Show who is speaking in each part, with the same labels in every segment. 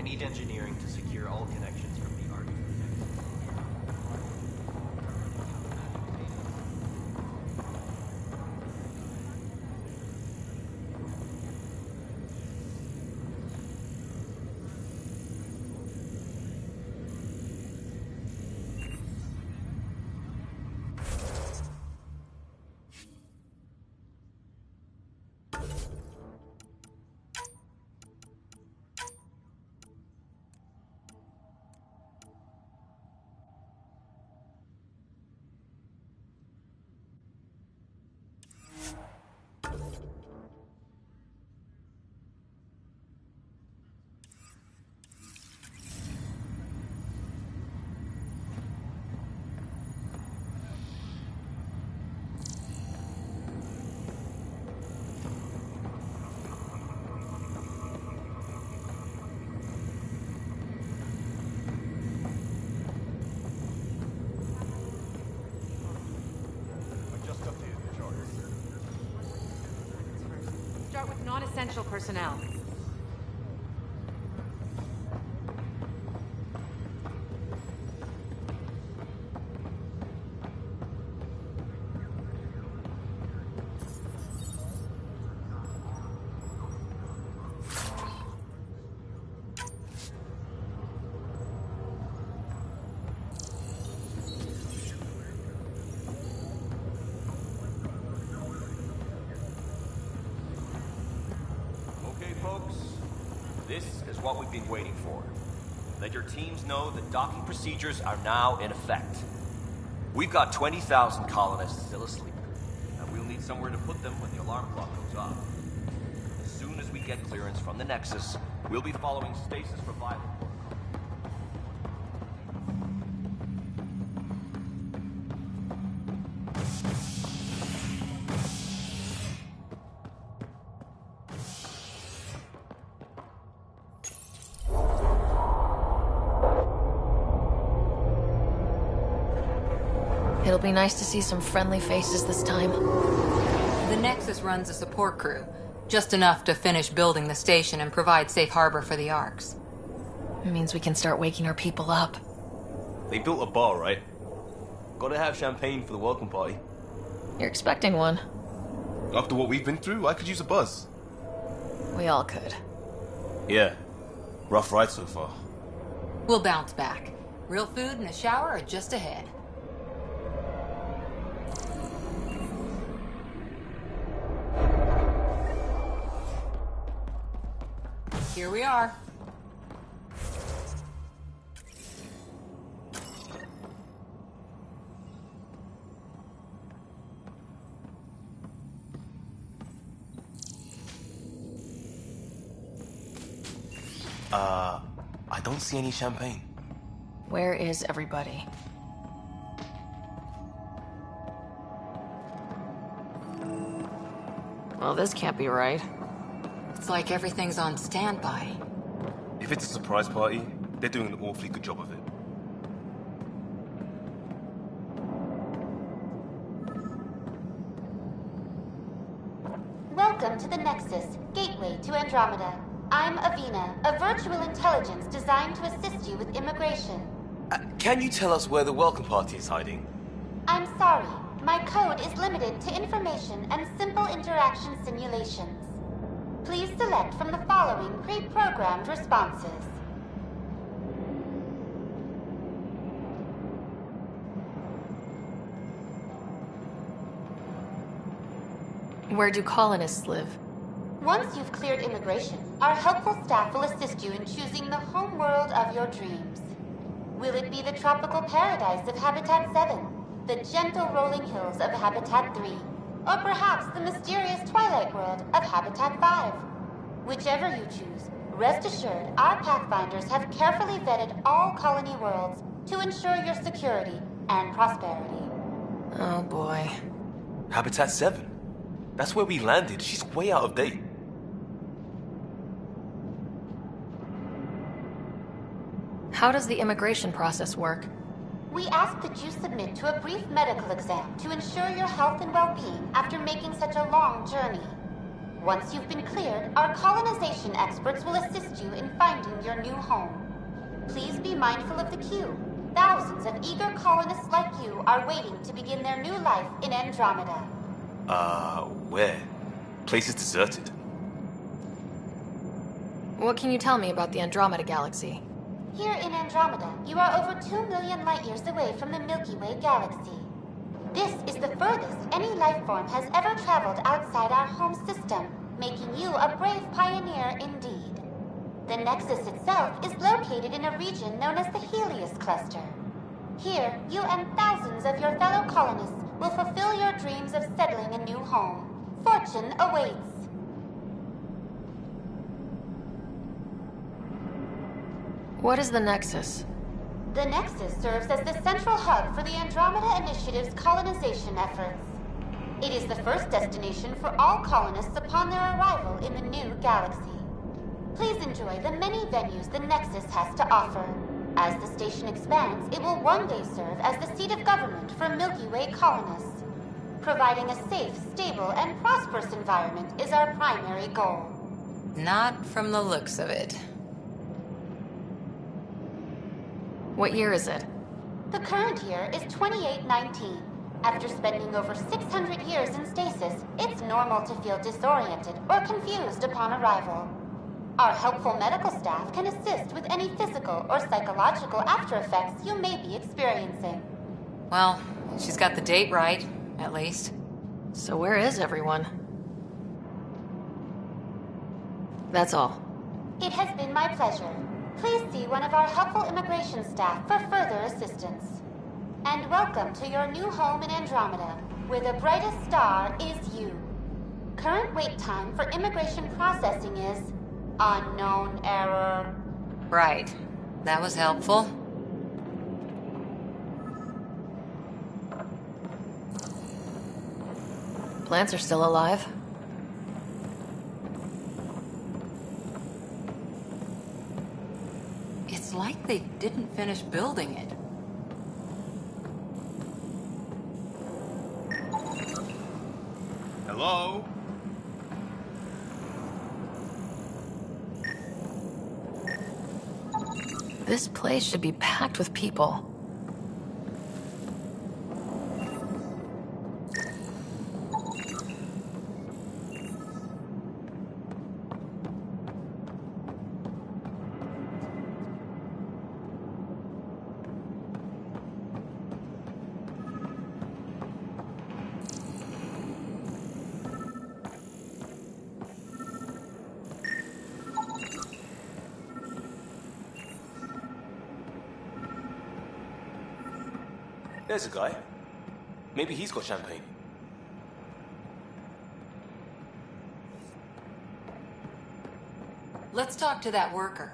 Speaker 1: need engineering to secure all connections from the Ark to the Nexus.
Speaker 2: Start with non-essential personnel.
Speaker 3: This is what we've been waiting for. Let your teams know that docking procedures are now in effect. We've got 20,000 colonists still asleep, and we'll need somewhere to put them when the alarm clock goes off. As soon as we get clearance from the Nexus, we'll be following stasis revival protocol.
Speaker 4: It'll be nice to see some friendly faces this time.
Speaker 5: The Nexus runs a support crew, just enough to finish building the station and provide safe harbor for the Arks.
Speaker 4: It means we can start waking our people up.
Speaker 6: They built a bar, right? Gotta have champagne for the welcome party.
Speaker 4: You're expecting one.
Speaker 6: After what we've been through, I could use a buzz.
Speaker 4: We all could.
Speaker 6: Yeah. Rough ride so far.
Speaker 5: We'll bounce back. Real food and a shower are just ahead. Here we are.
Speaker 6: I don't see any champagne.
Speaker 4: Where is everybody? Well, this can't be right.
Speaker 5: It's like everything's on standby.
Speaker 6: If it's a surprise party, they're doing an awfully good job of it.
Speaker 7: Welcome to the Nexus, gateway to Andromeda. I'm Avina, a virtual intelligence designed to assist you with immigration.
Speaker 6: Can you tell us where the welcome party is hiding?
Speaker 7: I'm sorry, my code is limited to information and simple interaction simulations. Please select from the following pre-programmed responses.
Speaker 4: Where do colonists live?
Speaker 7: Once you've cleared immigration, our helpful staff will assist you in choosing the home world of your dreams. Will it be the tropical paradise of Habitat 7, the gentle rolling hills of Habitat 3, or perhaps the mysterious twilight world of Habitat 5? Whichever you choose, rest assured our Pathfinders have carefully vetted all colony worlds to ensure your security and prosperity.
Speaker 4: Oh boy.
Speaker 6: Habitat 7. That's where we landed. She's way out of date.
Speaker 4: How does the immigration process work?
Speaker 7: We ask that you submit to a brief medical exam to ensure your health and well-being after making such a long journey. Once you've been cleared, our colonization experts will assist you in finding your new home. Please be mindful of the queue. Thousands of eager colonists like you are waiting to begin their new life in Andromeda.
Speaker 6: Where? Place is deserted.
Speaker 4: What can you tell me about the Andromeda galaxy?
Speaker 7: Here in Andromeda, you are over 2 million light years away from the Milky Way galaxy. This is the furthest any life form has ever traveled outside our home system, making you a brave pioneer indeed. The Nexus itself is located in a region known as the Helios Cluster. Here, you and thousands of your fellow colonists will fulfill your dreams of settling a new home. Fortune awaits.
Speaker 4: What is the Nexus?
Speaker 7: The Nexus serves as the central hub for the Andromeda Initiative's colonization efforts. It is the first destination for all colonists upon their arrival in the new galaxy. Please enjoy the many venues the Nexus has to offer. As the station expands, it will one day serve as the seat of government for Milky Way colonists. Providing a safe, stable, and prosperous environment is our primary goal.
Speaker 5: Not from the looks of it.
Speaker 4: What year is it?
Speaker 7: The current year is 2819. After spending over 600 years in stasis, it's normal to feel disoriented or confused upon arrival. Our helpful medical staff can assist with any physical or psychological after effects you may be experiencing.
Speaker 5: Well, she's got the date right, at least.
Speaker 4: So where is everyone? That's all.
Speaker 7: It has been my pleasure. Please see one of our helpful immigration staff for further assistance. And welcome to your new home in Andromeda, where the brightest star is you. Current wait time for immigration processing is unknown error.
Speaker 5: Right. That was helpful.
Speaker 4: Plants are still alive.
Speaker 5: It's like they didn't finish building it.
Speaker 6: Hello?
Speaker 4: This place should be packed with people.
Speaker 6: There's a guy. Maybe he's got champagne.
Speaker 5: Let's talk to that worker.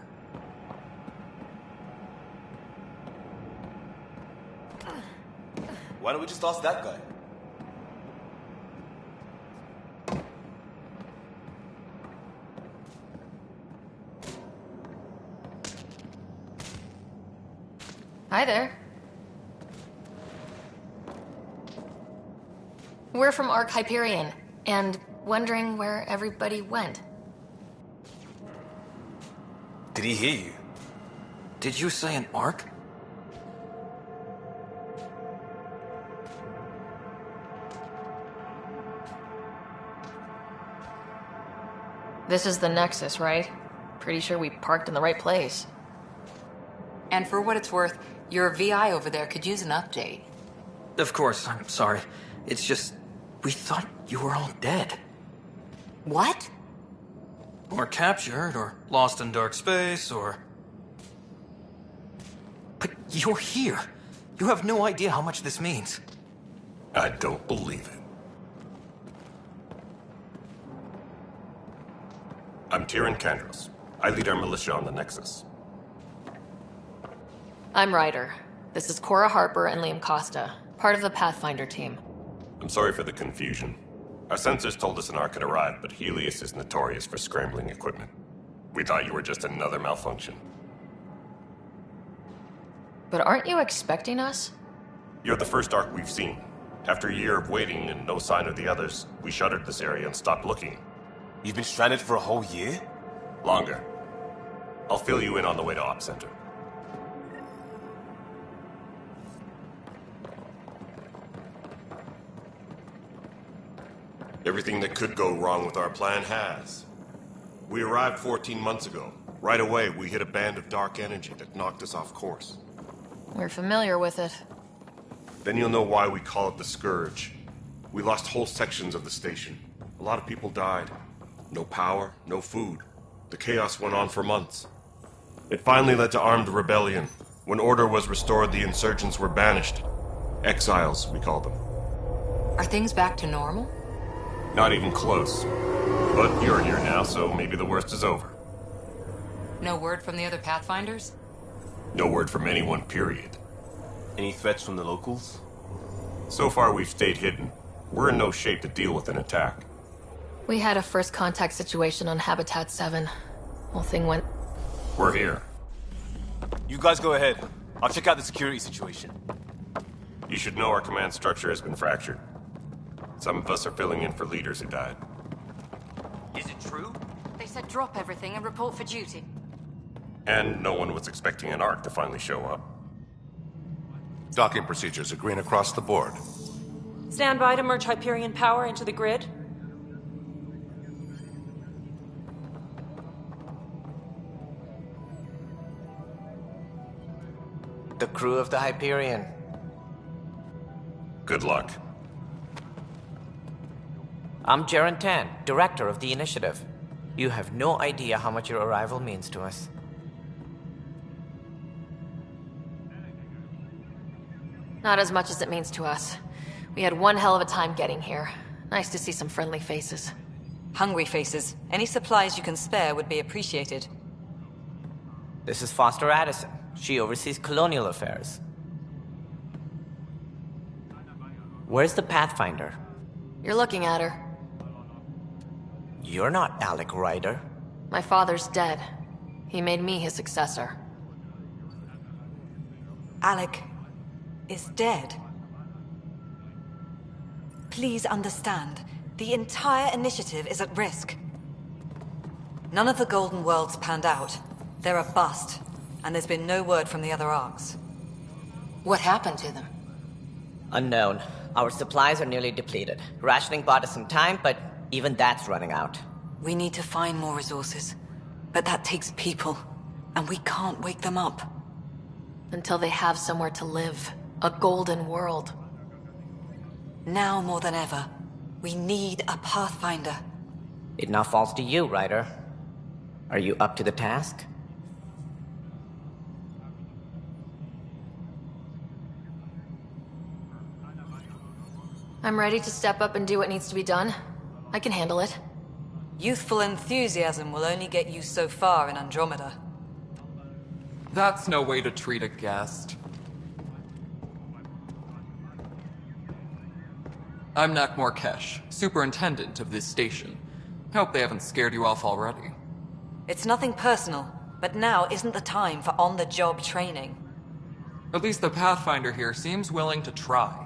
Speaker 6: Why don't we just ask that guy?
Speaker 4: Hi there. We're from Ark Hyperion, and wondering where everybody went.
Speaker 6: Did he hear you?
Speaker 8: Did you say an arc?
Speaker 4: This is the Nexus, right? Pretty sure we parked in the right place.
Speaker 5: And for what it's worth, your VI over there could use an update.
Speaker 8: Of course, I'm sorry. It's just, we thought you were all dead.
Speaker 5: What?
Speaker 8: Or captured, or lost in dark space, or... But you're here. You have no idea how much this means.
Speaker 9: I don't believe it. I'm Tyrion Kandros. I lead our militia on the Nexus.
Speaker 4: I'm Ryder. This is Cora Harper and Liam Costa, part of the Pathfinder team.
Speaker 9: I'm sorry for the confusion. Our sensors told us an Ark had arrived, but Helios is notorious for scrambling equipment. We thought you were just another malfunction.
Speaker 4: But aren't you expecting us?
Speaker 9: You're the first Ark we've seen. After a year of waiting and no sign of the others, we shuttered this area and stopped looking. You've been stranded for a whole year? Longer. I'll fill you in on the way to Op Center. Everything that could go wrong with our plan has. We arrived 14 months ago. Right away, we hit a band of dark energy that knocked us off course.
Speaker 4: We're familiar with it.
Speaker 9: Then you'll know why we call it the Scourge. We lost whole sections of the station. A lot of people died. No power, no food. The chaos went on for months. It finally led to armed rebellion. When order was restored, the insurgents were banished. Exiles, we call them.
Speaker 5: Are things back to normal?
Speaker 9: Not even close. But you're here now, so maybe the worst is over.
Speaker 5: No word from the other Pathfinders?
Speaker 9: No word from anyone, period.
Speaker 6: Any threats from the locals?
Speaker 9: So far, we've stayed hidden. We're in no shape to deal with an attack.
Speaker 4: We had a first contact situation on Habitat 7. Whole thing went...
Speaker 9: We're here.
Speaker 6: You guys go ahead. I'll check out the security situation.
Speaker 9: You should know our command structure has been fractured. Some of us are filling in for leaders who died.
Speaker 1: Is it true?
Speaker 2: They said drop everything and report for duty.
Speaker 9: And no one was expecting an Ark to finally show up.
Speaker 10: Docking procedures are green across the board.
Speaker 11: Stand by to merge Hyperion power into the grid.
Speaker 12: The crew of the Hyperion.
Speaker 9: Good luck.
Speaker 12: I'm Jaren Tan, director of the initiative. You have no idea how much your arrival means to us.
Speaker 4: Not as much as it means to us. We had one hell of a time getting here. Nice to see some friendly faces.
Speaker 13: Hungry faces. Any supplies you can spare would be appreciated.
Speaker 12: This is Foster Addison. She oversees colonial affairs. Where's the Pathfinder?
Speaker 4: You're looking at her.
Speaker 12: You're not Alec Ryder.
Speaker 4: My father's dead. He made me his successor.
Speaker 13: Alec is dead. Please understand, the entire initiative is at risk. None of the Golden Worlds panned out. They're a bust, and there's been no word from the other arcs.
Speaker 5: What happened to them?
Speaker 12: Unknown. Our supplies are nearly depleted. Rationing bought us some time, but even that's running out.
Speaker 13: We need to find more resources, but that takes people, and we can't wake them up.
Speaker 4: Until they have somewhere to live. A golden world.
Speaker 13: Now more than ever, we need a Pathfinder.
Speaker 12: It now falls to you, Ryder. Are you up to the task?
Speaker 4: I'm ready to step up and do what needs to be done. I can handle it.
Speaker 13: Youthful enthusiasm will only get you so far in Andromeda.
Speaker 14: That's no way to treat a guest. I'm Nak Morkesh, superintendent of this station. Hope they haven't scared you off already.
Speaker 13: It's nothing personal, but now isn't the time for on-the-job training.
Speaker 14: At least the Pathfinder here seems willing to try.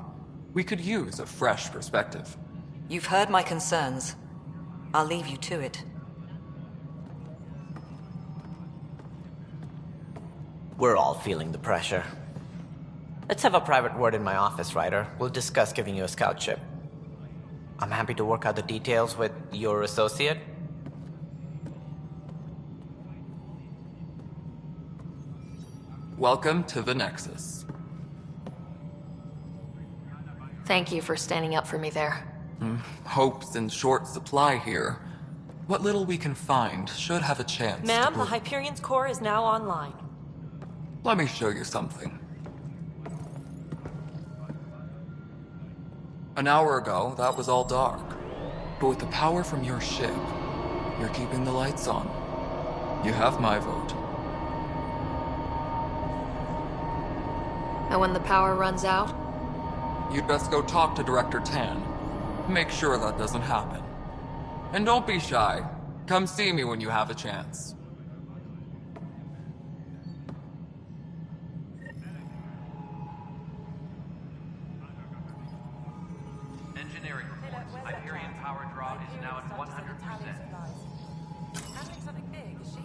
Speaker 14: We could use a fresh perspective.
Speaker 13: You've heard my concerns. I'll leave you to it.
Speaker 12: We're all feeling the pressure. Let's have a private word in my office, Ryder. We'll discuss giving you a scout ship. I'm happy to work out the details with your associate.
Speaker 14: Welcome to the Nexus.
Speaker 4: Thank you for standing up for me there.
Speaker 14: Hope's in short supply here. What little we can find should have a chance to
Speaker 11: Ma'am, the Hyperion's core is now online.
Speaker 14: Let me show you something. An hour ago, that was all dark. But with the power from your ship, you're keeping the lights on. You have my vote.
Speaker 4: And when the power runs out?
Speaker 14: You'd best go talk to Director Tan. Make sure that doesn't happen. And don't be shy. Come see me when you have a chance.
Speaker 1: Engineering reports. Hyperion power draw is now at 100%.
Speaker 11: Handling something big, is she?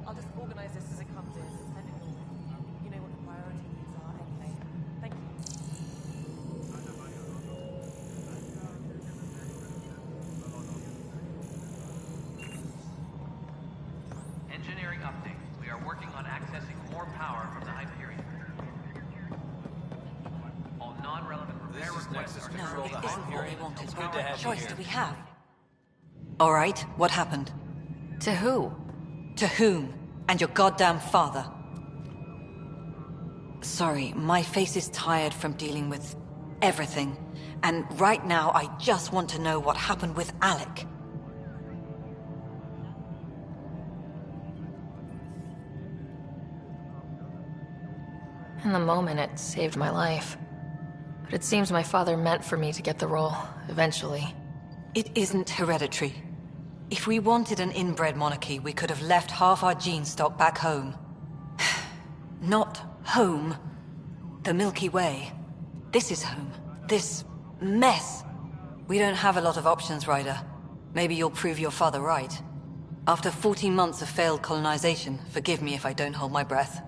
Speaker 11: I'll just organize this as it comes in. Send it all. You know what the priority needs are anyway. Thank you.
Speaker 1: Engineering update. We are working on accessing more power from the Hyperion. All non-relevant repair requests are
Speaker 13: No,
Speaker 1: controlled
Speaker 13: it
Speaker 1: by
Speaker 13: isn't what we
Speaker 1: Hyperion.
Speaker 13: wanted.
Speaker 6: Good to have you
Speaker 13: Choice
Speaker 6: here.
Speaker 13: do we have? All right, what happened?
Speaker 4: To who?
Speaker 13: To whom? And your goddamn father. Sorry, my face is tired from dealing with everything. And right now, I just want to know what happened with Alec.
Speaker 4: In the moment, it saved my life. But it seems my father meant for me to get the role, eventually.
Speaker 13: It isn't hereditary. If we wanted an inbred monarchy, we could have left half our gene stock back home. Not home. The Milky Way. This is home. This mess. We don't have a lot of options, Ryder. Maybe you'll prove your father right. After 14 months of failed colonization, forgive me if I don't hold my breath.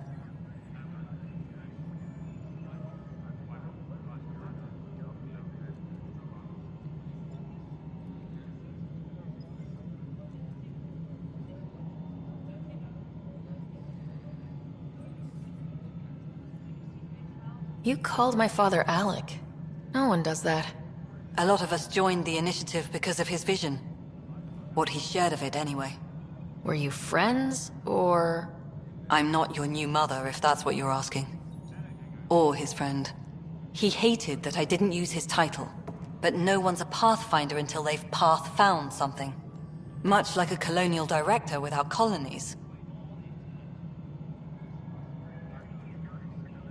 Speaker 4: You called my father Alec. No one does that.
Speaker 13: A lot of us joined the initiative because of his vision. What he shared of it, anyway.
Speaker 4: Were you friends, or...?
Speaker 13: I'm not your new mother, if that's what you're asking. Or his friend. He hated that I didn't use his title. But no one's a pathfinder until they've path-found something. Much like a colonial director without colonies.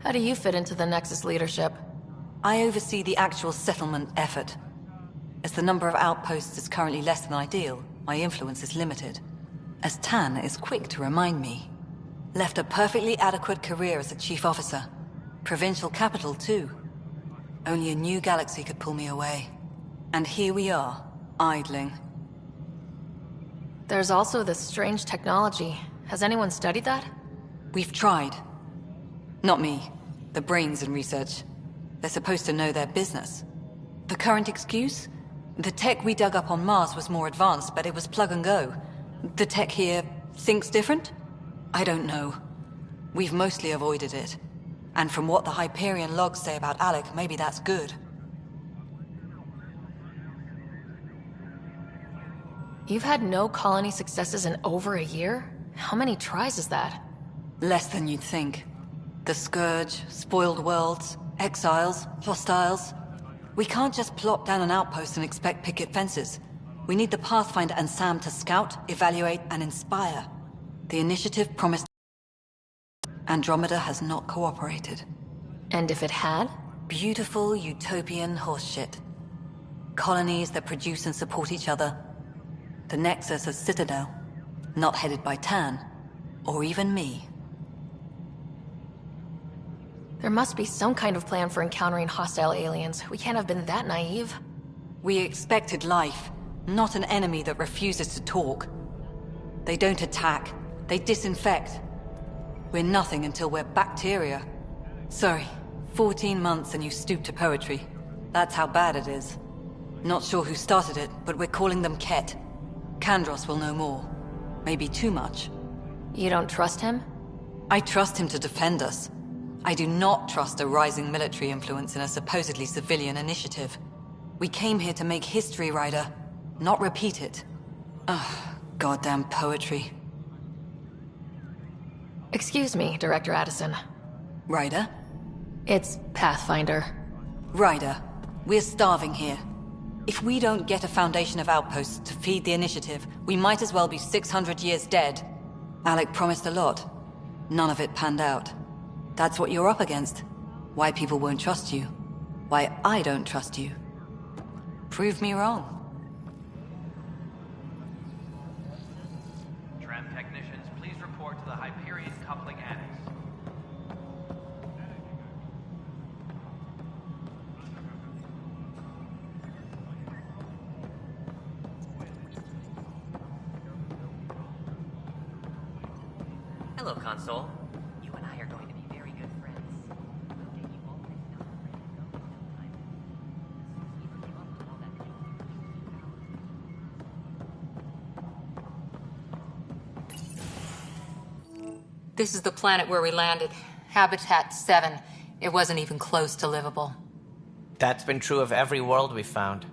Speaker 4: How do you fit into the Nexus leadership?
Speaker 13: I oversee the actual settlement effort. As the number of outposts is currently less than ideal, my influence is limited. As Tan is quick to remind me. Left a perfectly adequate career as a chief officer. Provincial capital, too. Only a new galaxy could pull me away. And here we are, idling.
Speaker 4: There's also this strange technology. Has anyone studied that?
Speaker 13: We've tried. Not me. The brains in research. They're supposed to know their business. The current excuse? The tech we dug up on Mars was more advanced, but it was plug and go. The tech here thinks different? I don't know. We've mostly avoided it. And from what the Hyperion logs say about Alec, maybe that's good.
Speaker 4: You've had no colony successes in over a year? How many tries is that?
Speaker 13: Less than you'd think. The Scourge, spoiled worlds, exiles, hostiles. We can't just plop down an outpost and expect picket fences. We need the Pathfinder and Sam to scout, evaluate, and inspire. The initiative promised... Andromeda has not cooperated.
Speaker 4: And if it had?
Speaker 13: Beautiful utopian horseshit. Colonies that produce and support each other. The Nexus as Citadel. Not headed by Tan. Or even me.
Speaker 4: There must be some kind of plan for encountering hostile aliens. We can't have been that naive.
Speaker 13: We expected life, not an enemy that refuses to talk. They don't attack. They disinfect. We're nothing until we're bacteria. Sorry, 14 months and you stoop to poetry. That's how bad it is. Not sure who started it, but we're calling them Ket. Kandros will know more. Maybe too much.
Speaker 4: You don't trust him?
Speaker 13: I trust him to defend us. I do not trust a rising military influence in a supposedly civilian initiative. We came here to make history, Ryder, not repeat it. Ugh, goddamn poetry.
Speaker 4: Excuse me, Director Addison.
Speaker 13: Ryder?
Speaker 4: It's Pathfinder.
Speaker 13: Ryder, we're starving here. If we don't get a foundation of outposts to feed the initiative, we might as well be 600 years dead. Alec promised a lot. None of it panned out. That's what you're up against. Why people won't trust you. Why I don't trust you. Prove me wrong.
Speaker 1: Tram technicians, please report to the Hyperion coupling annex.
Speaker 15: Hello, Console. You and I are going to be very good friends. We'll take you all this stuff ready to go in no time. Even came up with all that
Speaker 5: This is the planet where we landed. Habitat 7. It wasn't even close to livable.
Speaker 12: That's been true of every world we found.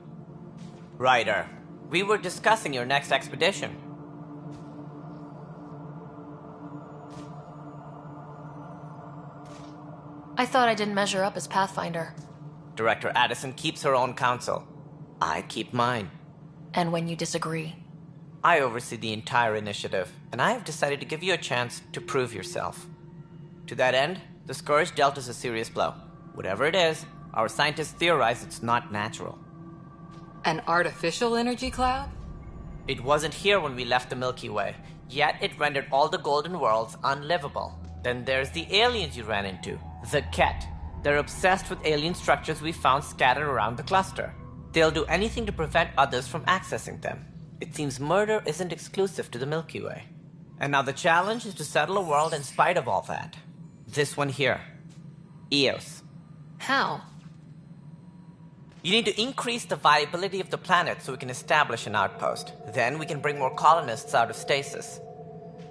Speaker 12: Ryder, we were discussing your next expedition.
Speaker 4: I thought I didn't measure up as Pathfinder.
Speaker 12: Director Addison keeps her own counsel. I keep mine.
Speaker 4: And when you disagree?
Speaker 12: I oversee the entire initiative, and I have decided to give you a chance to prove yourself. To that end, the Scourge dealt us a serious blow. Whatever it is, our scientists theorize it's not natural.
Speaker 5: An artificial energy cloud?
Speaker 12: It wasn't here when we left the Milky Way, yet it rendered all the Golden Worlds unlivable. Then there's the aliens you ran into, the Ket. They're obsessed with alien structures we found scattered around the cluster. They'll do anything to prevent others from accessing them. It seems murder isn't exclusive to the Milky Way. And now the challenge is to settle a world in spite of all that. This one here. Eos.
Speaker 4: How?
Speaker 12: You need to increase the viability of the planet so we can establish an outpost. Then we can bring more colonists out of stasis.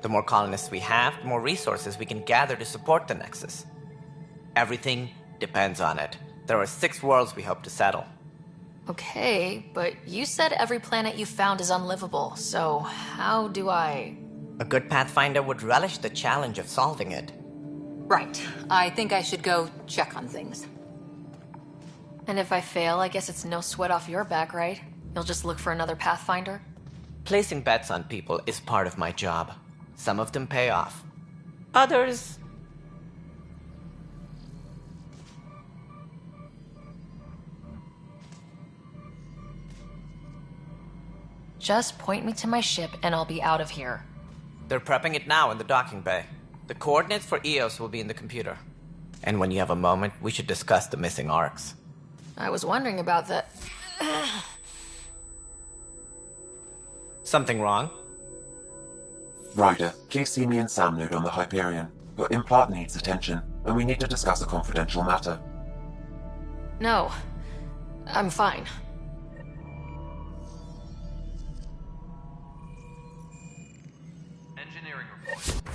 Speaker 12: The more colonists we have, the more resources we can gather to support the Nexus. Everything depends on it. There are 6 worlds we hope to settle.
Speaker 4: Okay, but you said every planet you found is unlivable, so how do I...
Speaker 12: A good Pathfinder would relish the challenge of solving it.
Speaker 5: Right. I think I should go check on things.
Speaker 4: And if I fail, I guess it's no sweat off your back, right? You'll just look for another Pathfinder?
Speaker 12: Placing bets on people is part of my job. Some of them pay off. Others...
Speaker 4: Just point me to my ship and I'll be out of here.
Speaker 12: They're prepping it now in the docking bay. The coordinates for Eos will be in the computer. And when you have a moment, we should discuss the missing arcs.
Speaker 4: I was wondering about that.
Speaker 12: Something wrong?
Speaker 16: Ryder, please see me and Sam Node on the Hyperion. Your implant needs attention, and we need to discuss a confidential matter.
Speaker 4: No. I'm fine.
Speaker 1: Engineering report.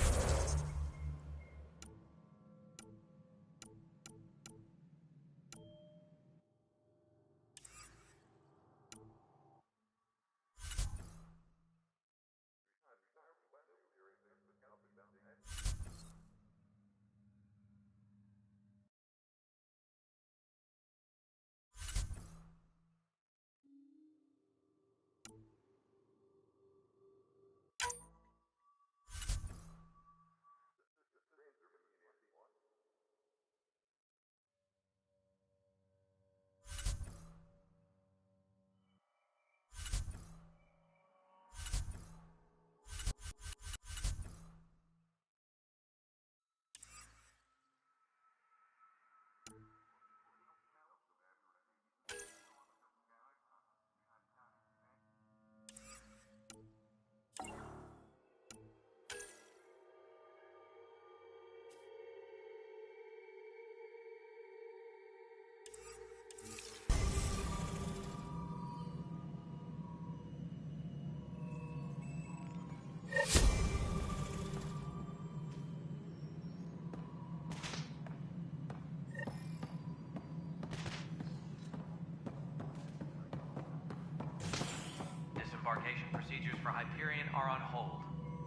Speaker 1: Disembarkation procedures for Hyperion are on hold.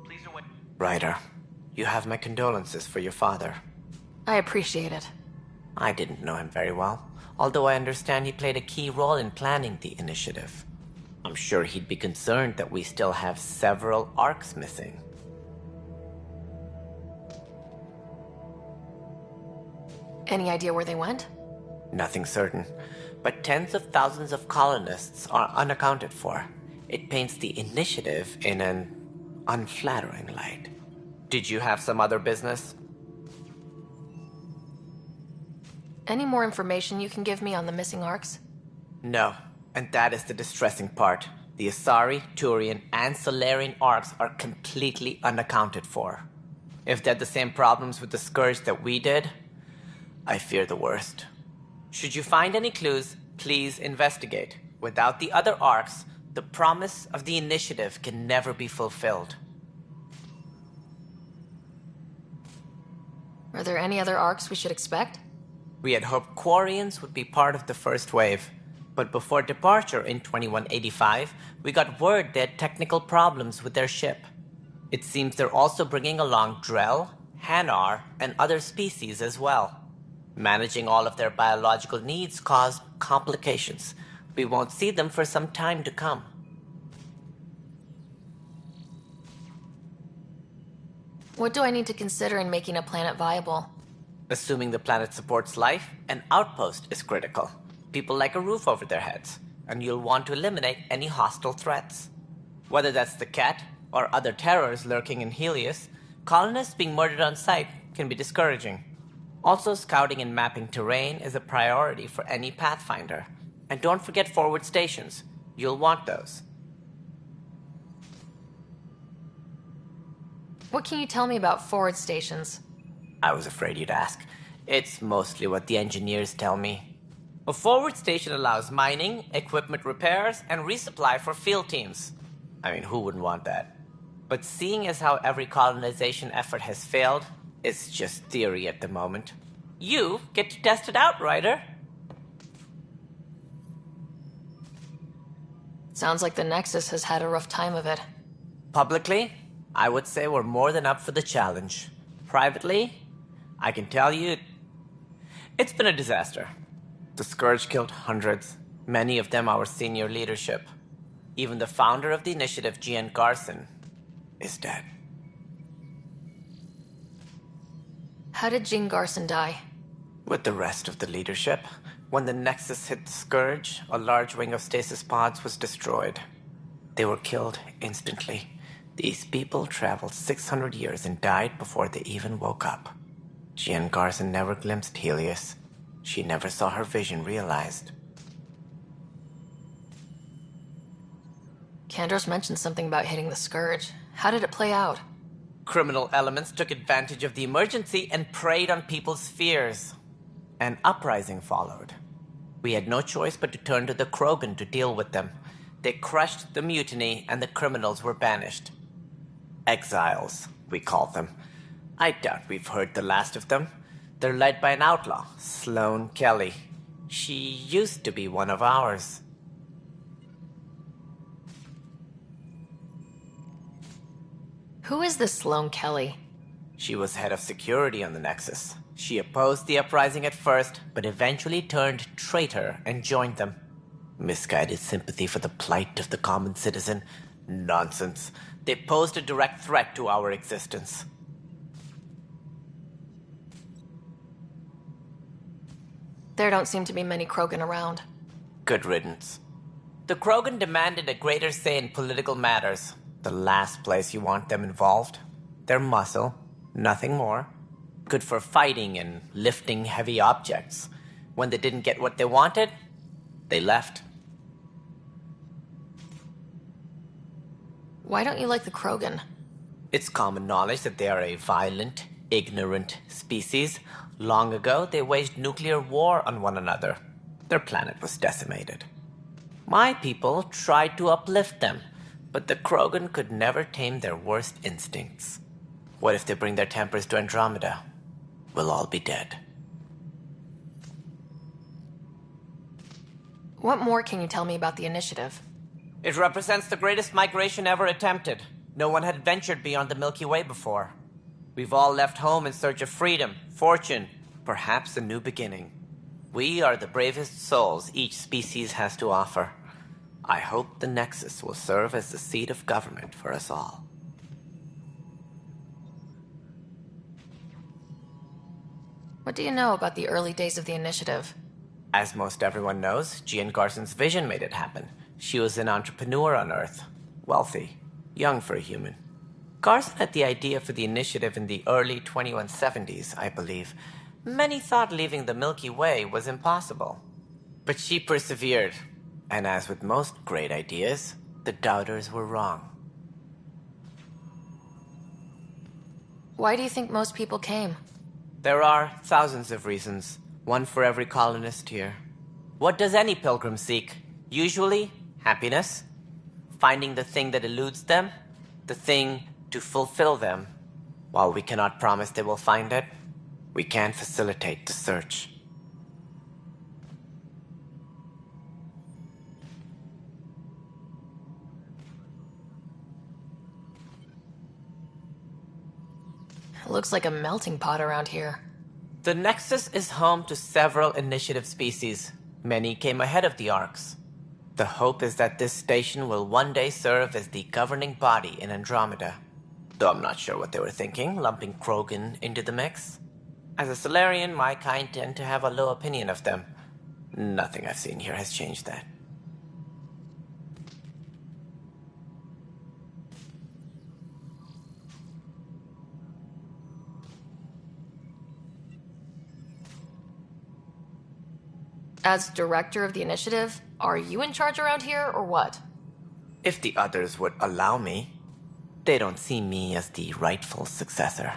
Speaker 1: Please await.
Speaker 12: Ryder, you have my condolences for your father.
Speaker 4: I appreciate it.
Speaker 12: I didn't know him very well, although I understand he played a key role in planning the initiative. I'm sure he'd be concerned that we still have several arcs missing.
Speaker 4: Any idea where they went?
Speaker 12: Nothing certain, but tens of thousands of colonists are unaccounted for. It paints the initiative in an unflattering light. Did you have some other business?
Speaker 4: Any more information you can give me on the missing arcs?
Speaker 12: No, and that is the distressing part. The Asari, Turian, and Solarian arcs are completely unaccounted for. If they had the same problems with the Scourge that we did, I fear the worst. Should you find any clues, please investigate. Without the other arcs, the promise of the Initiative can never be fulfilled.
Speaker 4: Are there any other arcs we should expect?
Speaker 12: We had hoped Quarians would be part of the first wave, but before departure in 2185, we got word they had technical problems with their ship. It seems they're also bringing along Drell, Hanar, and other species as well. Managing all of their biological needs caused complications. We won't see them for some time to come.
Speaker 4: What do I need to consider in making a planet viable?
Speaker 12: Assuming the planet supports life, an outpost is critical. People like a roof over their heads, and you'll want to eliminate any hostile threats. Whether that's the Cat or other terrors lurking in Helios, colonists being murdered on sight can be discouraging. Also, scouting and mapping terrain is a priority for any Pathfinder. And don't forget forward stations. You'll want those.
Speaker 4: What can you tell me about forward stations?
Speaker 12: I was afraid you'd ask. It's mostly what the engineers tell me. A forward station allows mining, equipment repairs, and resupply for field teams. I mean, who wouldn't want that? But seeing as how every colonization effort has failed, it's just theory at the moment. You get to test it out, Ryder.
Speaker 4: Sounds like the Nexus has had a rough time of it.
Speaker 12: Publicly, I would say we're more than up for the challenge. Privately, I can tell you, it's been a disaster. The Scourge killed hundreds, many of them our senior leadership. Even the founder of the initiative, Gian Garson, is dead.
Speaker 4: How did Jean Garson die?
Speaker 12: With the rest of the leadership, when the Nexus hit the Scourge, a large wing of stasis pods was destroyed. They were killed instantly. These people traveled 600 years and died before they even woke up. Jean Garson never glimpsed Helios. She never saw her vision realized.
Speaker 4: Kandros mentioned something about hitting the Scourge. How did it play out?
Speaker 12: Criminal elements took advantage of the emergency and preyed on people's fears. An uprising followed. We had no choice but to turn to the Krogan to deal with them. They crushed the mutiny and the criminals were banished. Exiles, we call them. I doubt we've heard the last of them. They're led by an outlaw, Sloane Kelly. She used to be one of ours.
Speaker 4: Who is this Sloane Kelly?
Speaker 12: She was head of security on the Nexus. She opposed the uprising at first, but eventually turned traitor and joined them. Misguided sympathy for the plight of the common citizen? Nonsense. They posed a direct threat to our existence.
Speaker 4: There don't seem to be many Krogan around.
Speaker 12: Good riddance. The Krogan demanded a greater say in political matters. The last place you want them involved. They're muscle, nothing more. Good for fighting and lifting heavy objects. When they didn't get what they wanted, they left.
Speaker 4: Why don't you like the Krogan?
Speaker 12: It's common knowledge that they are a violent, ignorant species. Long ago, they waged nuclear war on one another. Their planet was decimated. My people tried to uplift them, but the Krogan could never tame their worst instincts. What if they bring their tempers to Andromeda? We'll all be dead.
Speaker 4: What more can you tell me about the Initiative?
Speaker 12: It represents the greatest migration ever attempted. No one had ventured beyond the Milky Way before. We've all left home in search of freedom, fortune, perhaps a new beginning. We are the bravest souls each species has to offer. I hope the Nexus will serve as the seat of government for us all.
Speaker 4: What do you know about the early days of the Initiative?
Speaker 12: As most everyone knows, Gian Garson's vision made it happen. She was an entrepreneur on Earth. Wealthy. Young for a human. Garson had the idea for the initiative in the early 2170s, I believe. Many thought leaving the Milky Way was impossible. But she persevered. And as with most great ideas, the doubters were wrong.
Speaker 4: Why do you think most people came?
Speaker 12: There are thousands of reasons, one for every colonist here. What does any pilgrim seek? Usually, happiness. Finding the thing that eludes them, the thing to fulfill them. While we cannot promise they will find it, we can facilitate the search.
Speaker 4: It looks like a melting pot around here.
Speaker 12: The Nexus is home to several initiative species. Many came ahead of the Arks. The hope is that this station will one day serve as the governing body in Andromeda. Though I'm not sure what they were thinking, lumping Krogan into the mix. As a Solarian, my kind tend to have a low opinion of them. Nothing I've seen here has changed that.
Speaker 4: As director of the initiative, are you in charge around here, or what?
Speaker 12: If the others would allow me, they don't see me as the rightful successor.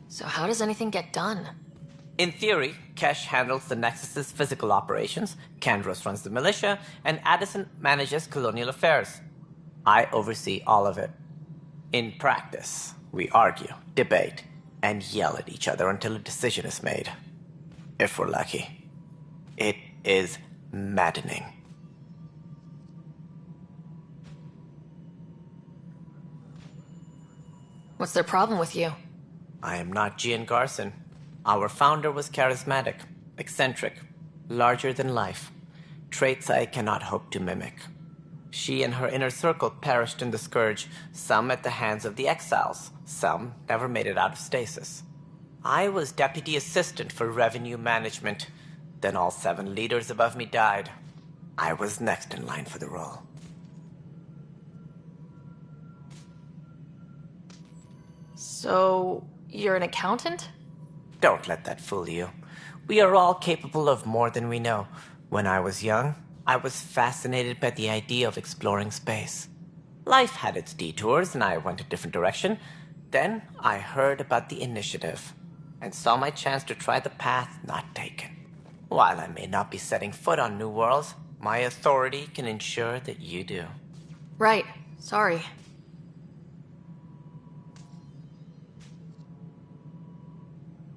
Speaker 4: So how does anything get done?
Speaker 12: In theory, Kesh handles the Nexus's physical operations, Kandros runs the militia, and Addison manages colonial affairs. I oversee all of it. In practice, we argue, debate, and yell at each other until a decision is made. If we're lucky. It is maddening.
Speaker 4: What's their problem with you?
Speaker 12: I am not Gian Garson. Our founder was charismatic, eccentric, larger than life. Traits I cannot hope to mimic. She and her inner circle perished in the Scourge, some at the hands of the Exiles, some never made it out of stasis. I was deputy assistant for revenue management. Then all 7 leaders above me died. I was next in line for the role.
Speaker 4: So, you're an accountant?
Speaker 12: Don't let that fool you. We are all capable of more than we know. When I was young, I was fascinated by the idea of exploring space. Life had its detours, and I went a different direction. Then I heard about the initiative, and saw my chance to try the path not taken. While I may not be setting foot on new worlds, my authority can ensure that you do.
Speaker 4: Right. Sorry.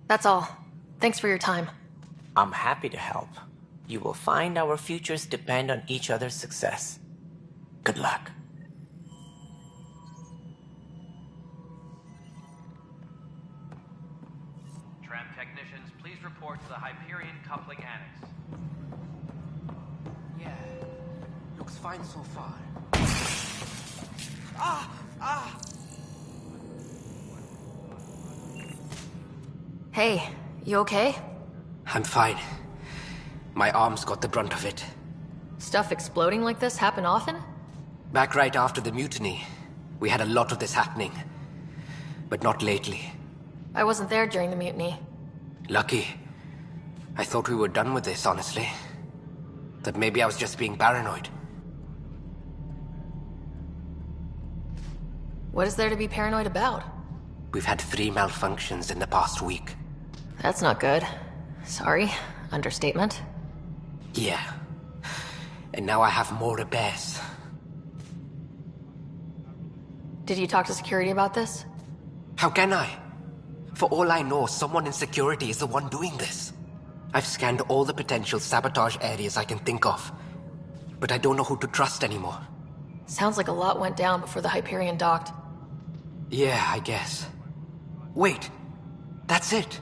Speaker 4: That's all. Thanks for your time.
Speaker 12: I'm happy to help. You will find our futures depend on each other's success. Good luck.
Speaker 1: Tram technicians, please report to the Hyperion Coupling Annex.
Speaker 17: Yeah, looks fine so far.
Speaker 4: Hey, you okay?
Speaker 17: I'm fine. My arms got the brunt of it.
Speaker 4: Stuff exploding like this happen often?
Speaker 17: Back right after the mutiny, we had a lot of this happening. But not lately.
Speaker 4: I wasn't there during the mutiny.
Speaker 17: Lucky. I thought we were done with this, honestly. That maybe I was just being paranoid.
Speaker 4: What is there to be paranoid about?
Speaker 17: We've had 3 malfunctions in the past week.
Speaker 4: That's not good. Sorry. Understatement.
Speaker 17: Yeah. And now I have more repairs.
Speaker 4: Did you talk to security about this?
Speaker 17: How can I? For all I know, someone in security is the one doing this. I've scanned all the potential sabotage areas I can think of. But I don't know who to trust anymore.
Speaker 4: Sounds like a lot went down before the Hyperion docked.
Speaker 17: Yeah, I guess. Wait. That's it.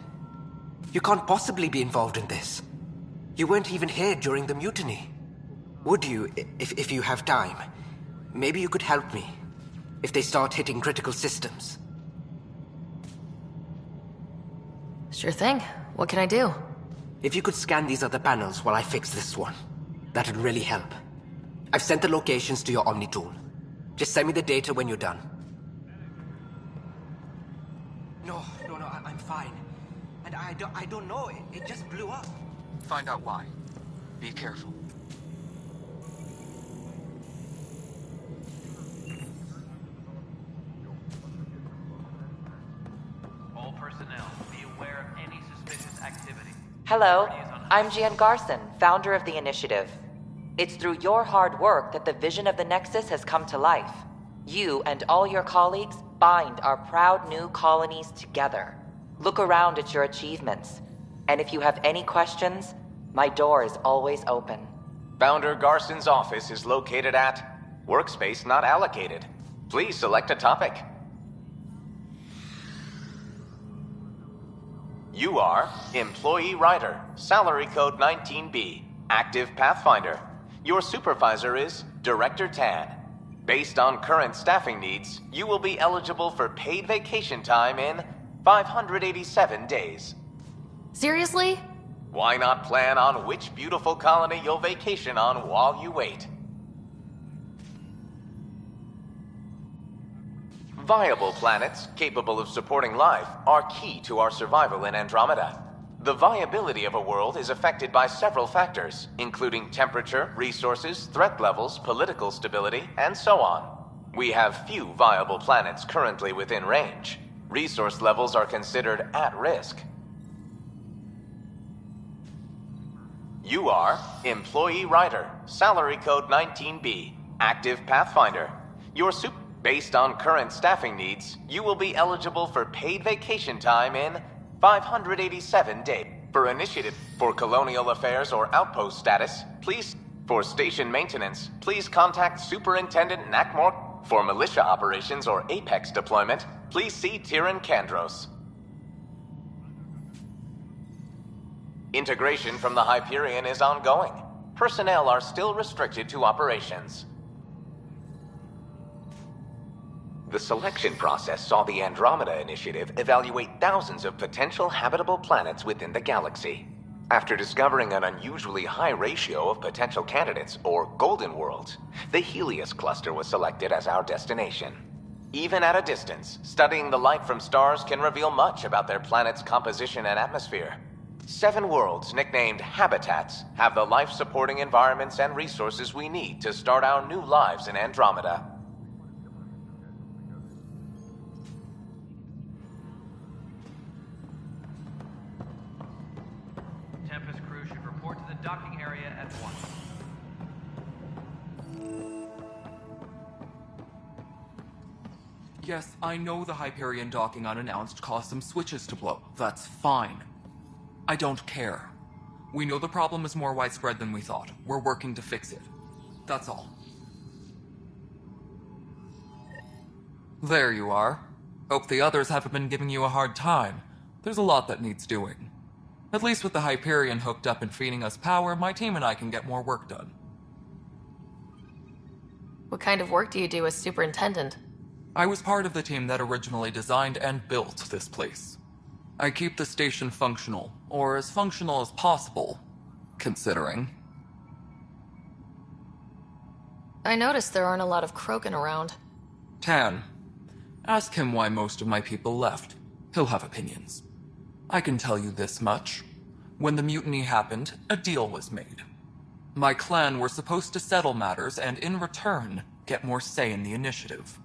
Speaker 17: You can't possibly be involved in this. You weren't even here during the mutiny. Would you, if you have time? Maybe you could help me. If they start hitting critical systems.
Speaker 4: Sure thing. What can I do?
Speaker 17: If you could scan these other panels while I fix this one, that'd really help. I've sent the locations to your Omni tool. Just send me the data when you're done. No, I'm fine. And I don't know, it just blew up.
Speaker 14: Find out why. Be careful.
Speaker 1: personnel. Be aware of any suspicious activity.
Speaker 15: Hello, I'm Gian Garson, founder of the Initiative. It's through your hard work that the vision of the Nexus has come to life. You and all your colleagues bind our proud new colonies together. Look around at your achievements. And if you have any questions, my door is always open.
Speaker 18: Founder Garson's office is located at Workspace Not Allocated. Please select a topic. You are Employee Writer, Salary Code 19B, Active Pathfinder. Your supervisor is Director Tan. Based on current staffing needs, you will be eligible for paid vacation time in 587 days.
Speaker 4: Seriously?
Speaker 18: Why not plan on which beautiful colony you'll vacation on while you wait? Viable planets capable of supporting life are key to our survival in Andromeda. The viability of a world is affected by several factors, including temperature, resources, threat levels, political stability, and so on. We have few viable planets currently within range. Resource levels are considered at risk. You are Employee Writer, Salary Code 19B, Active Pathfinder. Based on current staffing needs, you will be eligible for paid vacation time in 587 days. For initiative, for colonial affairs or outpost status, please. For station maintenance, please contact Superintendent Nakmor. For militia operations or Apex deployment, please see Tyran Kandros. Integration from the Hyperion is ongoing. Personnel are still restricted to operations. The selection process saw the Andromeda Initiative evaluate thousands of potential habitable planets within the galaxy. After discovering an unusually high ratio of potential candidates, or golden worlds, the Helios cluster was selected as our destination. Even at a distance, studying the light from stars can reveal much about their planet's composition and atmosphere. 7 worlds, nicknamed habitats, have the life-supporting environments and resources we need to start our new lives in Andromeda.
Speaker 1: Tempest crew should report to the docking area at once.
Speaker 14: Yes, I know the Hyperion docking unannounced caused some switches to blow. That's fine. I don't care. We know the problem is more widespread than we thought. We're working to fix it. That's all. There you are. Hope the others haven't been giving you a hard time. There's a lot that needs doing. At least with the Hyperion hooked up and feeding us power, my team and I can get more work done.
Speaker 4: What kind of work do you do as superintendent?
Speaker 14: I was part of the team that originally designed and built this place. I keep the station functional, or as functional as possible, considering.
Speaker 4: I noticed there aren't a lot of Krogan around.
Speaker 14: Tan, ask him why most of my people left. He'll have opinions. I can tell you this much. When the mutiny happened, a deal was made. My clan were supposed to settle matters and, in return, get more say in the initiative.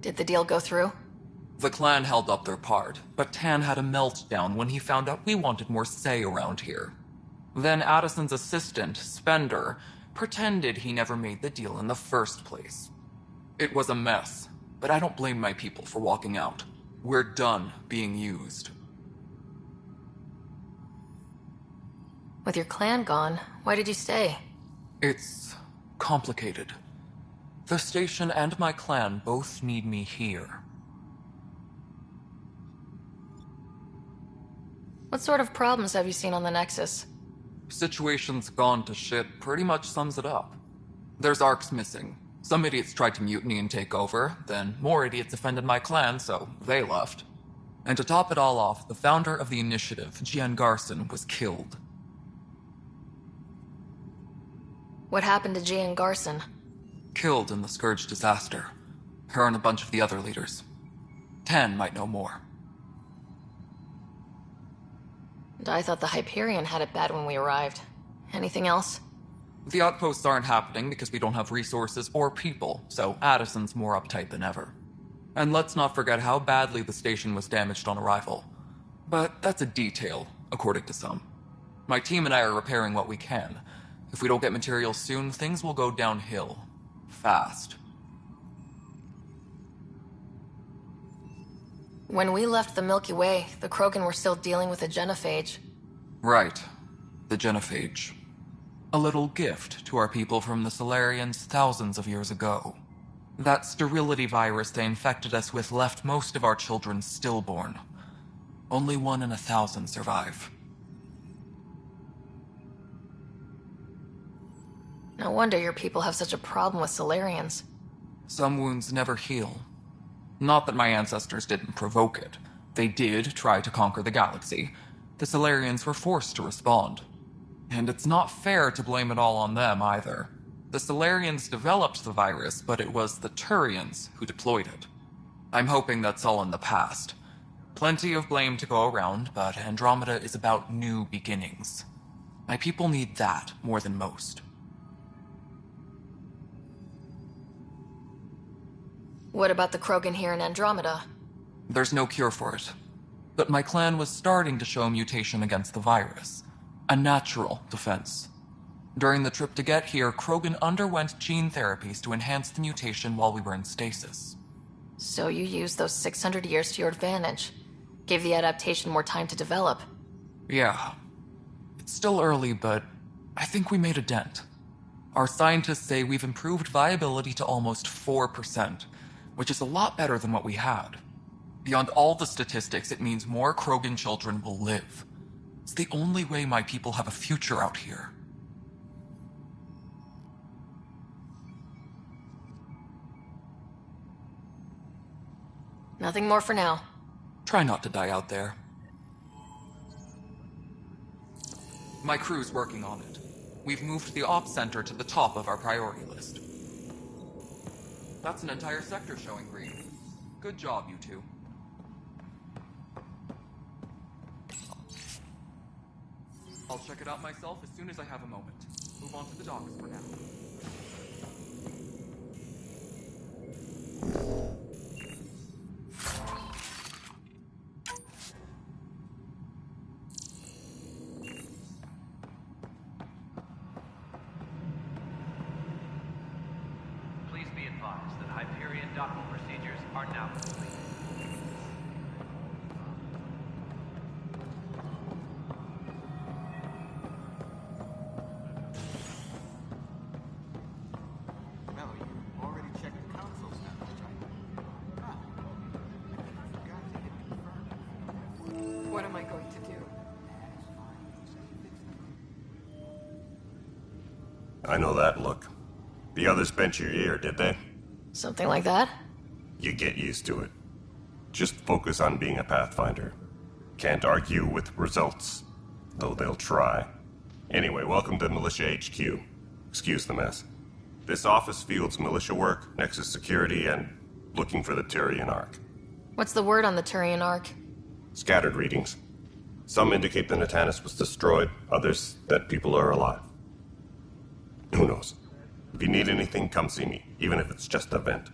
Speaker 4: Did the deal go through?
Speaker 14: The clan held up their part, but Tan had a meltdown when he found out we wanted more say around here. Then Addison's assistant, Spender, pretended he never made the deal in the first place. It was a mess, but I don't blame my people for walking out. We're done being used.
Speaker 4: With your clan gone, why did you stay?
Speaker 14: It's complicated. The station and my clan both need me here.
Speaker 4: What sort of problems have you seen on the Nexus?
Speaker 14: Situation's gone to shit pretty much sums it up. There's arcs missing. Some idiots tried to mutiny and take over, then more idiots offended my clan, so they left. And to top it all off, the founder of the initiative, Gian Garson, was killed.
Speaker 4: What happened to Gian Garson?
Speaker 14: Killed in the Scourge disaster. Her and a bunch of the other leaders. Tan might know more.
Speaker 4: And I thought the Hyperion had it bad when we arrived. Anything else?
Speaker 14: The outposts aren't happening because we don't have resources or people, so Addison's more uptight than ever. And let's not forget how badly the station was damaged on arrival. But that's a detail, according to some. My team and I are repairing what we can. If we don't get materials soon, things will go downhill. Fast.
Speaker 4: When we left the Milky Way, the Krogan were still dealing with a genophage.
Speaker 14: Right. The genophage. A little gift to our people from the Solarians thousands of years ago. That sterility virus they infected us with left most of our children stillborn. Only 1 in 1,000 survive.
Speaker 4: No wonder your people have such a problem with Solarians.
Speaker 14: Some wounds never heal. Not that my ancestors didn't provoke it. They did try to conquer the galaxy. The Solarians were forced to respond. And it's not fair to blame it all on them, either. The Solarians developed the virus, but it was the Turians who deployed it. I'm hoping that's all in the past. Plenty of blame to go around, but Andromeda is about new beginnings. My people need that more than most.
Speaker 4: What about the Krogan here in Andromeda?
Speaker 14: There's no cure for it. But my clan was starting to show mutation against the virus. A natural defense. During the trip to get here, Krogan underwent gene therapies to enhance the mutation while we were in stasis.
Speaker 4: So you used those 600 years to your advantage. Gave the adaptation more time to develop.
Speaker 14: Yeah. It's still early, but I think we made a dent. Our scientists say we've improved viability to almost 4%, which is a lot better than what we had. Beyond all the statistics, it means more Krogan children will live. It's the only way my people have a future out here.
Speaker 4: Nothing more for now.
Speaker 14: Try not to die out there. My crew's working on it. We've moved the ops center to the top of our priority list. That's an entire sector showing green. Good job, you two. I'll check it out myself as soon as I have a moment. Move on to the docks for now.
Speaker 1: Please be advised that Hyperion docking procedures are now complete.
Speaker 19: Mel, you already checked the consoles now, right? Ah, I forgot to hit confirm.
Speaker 11: What am I going to do?
Speaker 9: I know that look. The others bent your ear, did they?
Speaker 4: Something like that?
Speaker 9: You get used to it. Just focus on being a Pathfinder. Can't argue with results, though they'll try. Anyway, welcome to Militia HQ. Excuse the mess. This office fields militia work, Nexus security, and looking for the Turian Ark.
Speaker 4: What's the word on the Turian Ark?
Speaker 9: Scattered readings. Some indicate the Natanus was destroyed, others that people are alive. Who knows? If you need anything, come see me, even if it's just a vent.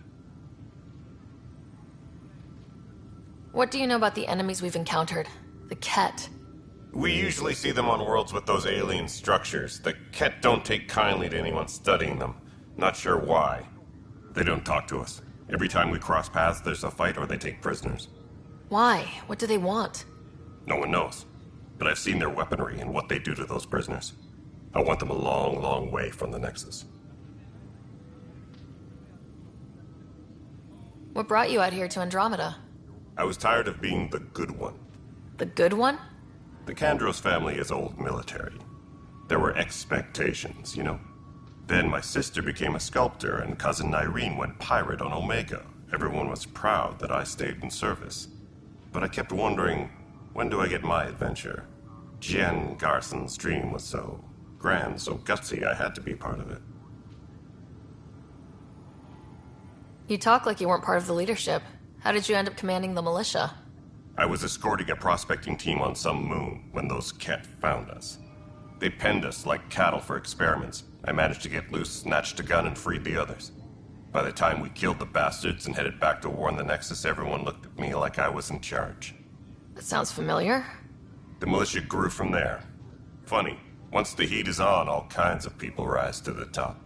Speaker 4: What do you know about the enemies we've encountered? The Ket.
Speaker 9: We usually see them on worlds with those alien structures. The Ket don't take kindly to anyone studying them. Not sure why. They don't talk to us. Every time we cross paths, there's a fight or they take prisoners.
Speaker 4: Why? What do they want?
Speaker 9: No one knows. But I've seen their weaponry and what they do to those prisoners. I want them a long, long way from the Nexus.
Speaker 4: What brought you out here to Andromeda?
Speaker 9: I was tired of being the good one.
Speaker 4: The good one?
Speaker 9: The Kandros family is old military. There were expectations, you know. Then my sister became a sculptor and cousin Irene went pirate on Omega. Everyone was proud that I stayed in service. But I kept wondering, when do I get my adventure? Jen Garson's dream was so grand, so gutsy, I had to be part of it.
Speaker 4: You talk like you weren't part of the leadership. How did you end up commanding the militia?
Speaker 9: I was escorting a prospecting team on some moon when those Ket found us. They penned us like cattle for experiments. I managed to get loose, snatched a gun, and freed the others. By the time we killed the bastards and headed back to warn the Nexus, everyone looked at me like I was in charge.
Speaker 4: That sounds familiar.
Speaker 9: The militia grew from there. Funny, once the heat is on, all kinds of people rise to the top.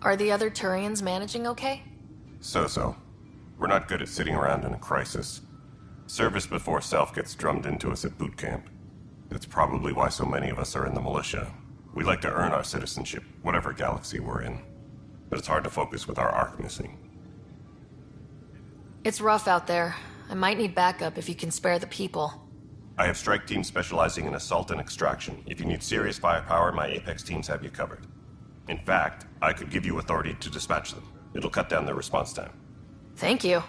Speaker 4: Are the other Turians managing okay?
Speaker 9: So-so. We're not good at sitting around in a crisis. Service before self gets drummed into us at boot camp. That's probably why so many of us are in the militia. We like to earn our citizenship, whatever galaxy we're in. But it's hard to focus with our arc missing.
Speaker 4: It's rough out there. I might need backup if you can spare the people.
Speaker 9: I have strike teams specializing in assault and extraction. If you need serious firepower, my Apex teams have you covered. In fact, I could give you authority to dispatch them. It'll cut down their response time.
Speaker 4: Thank you.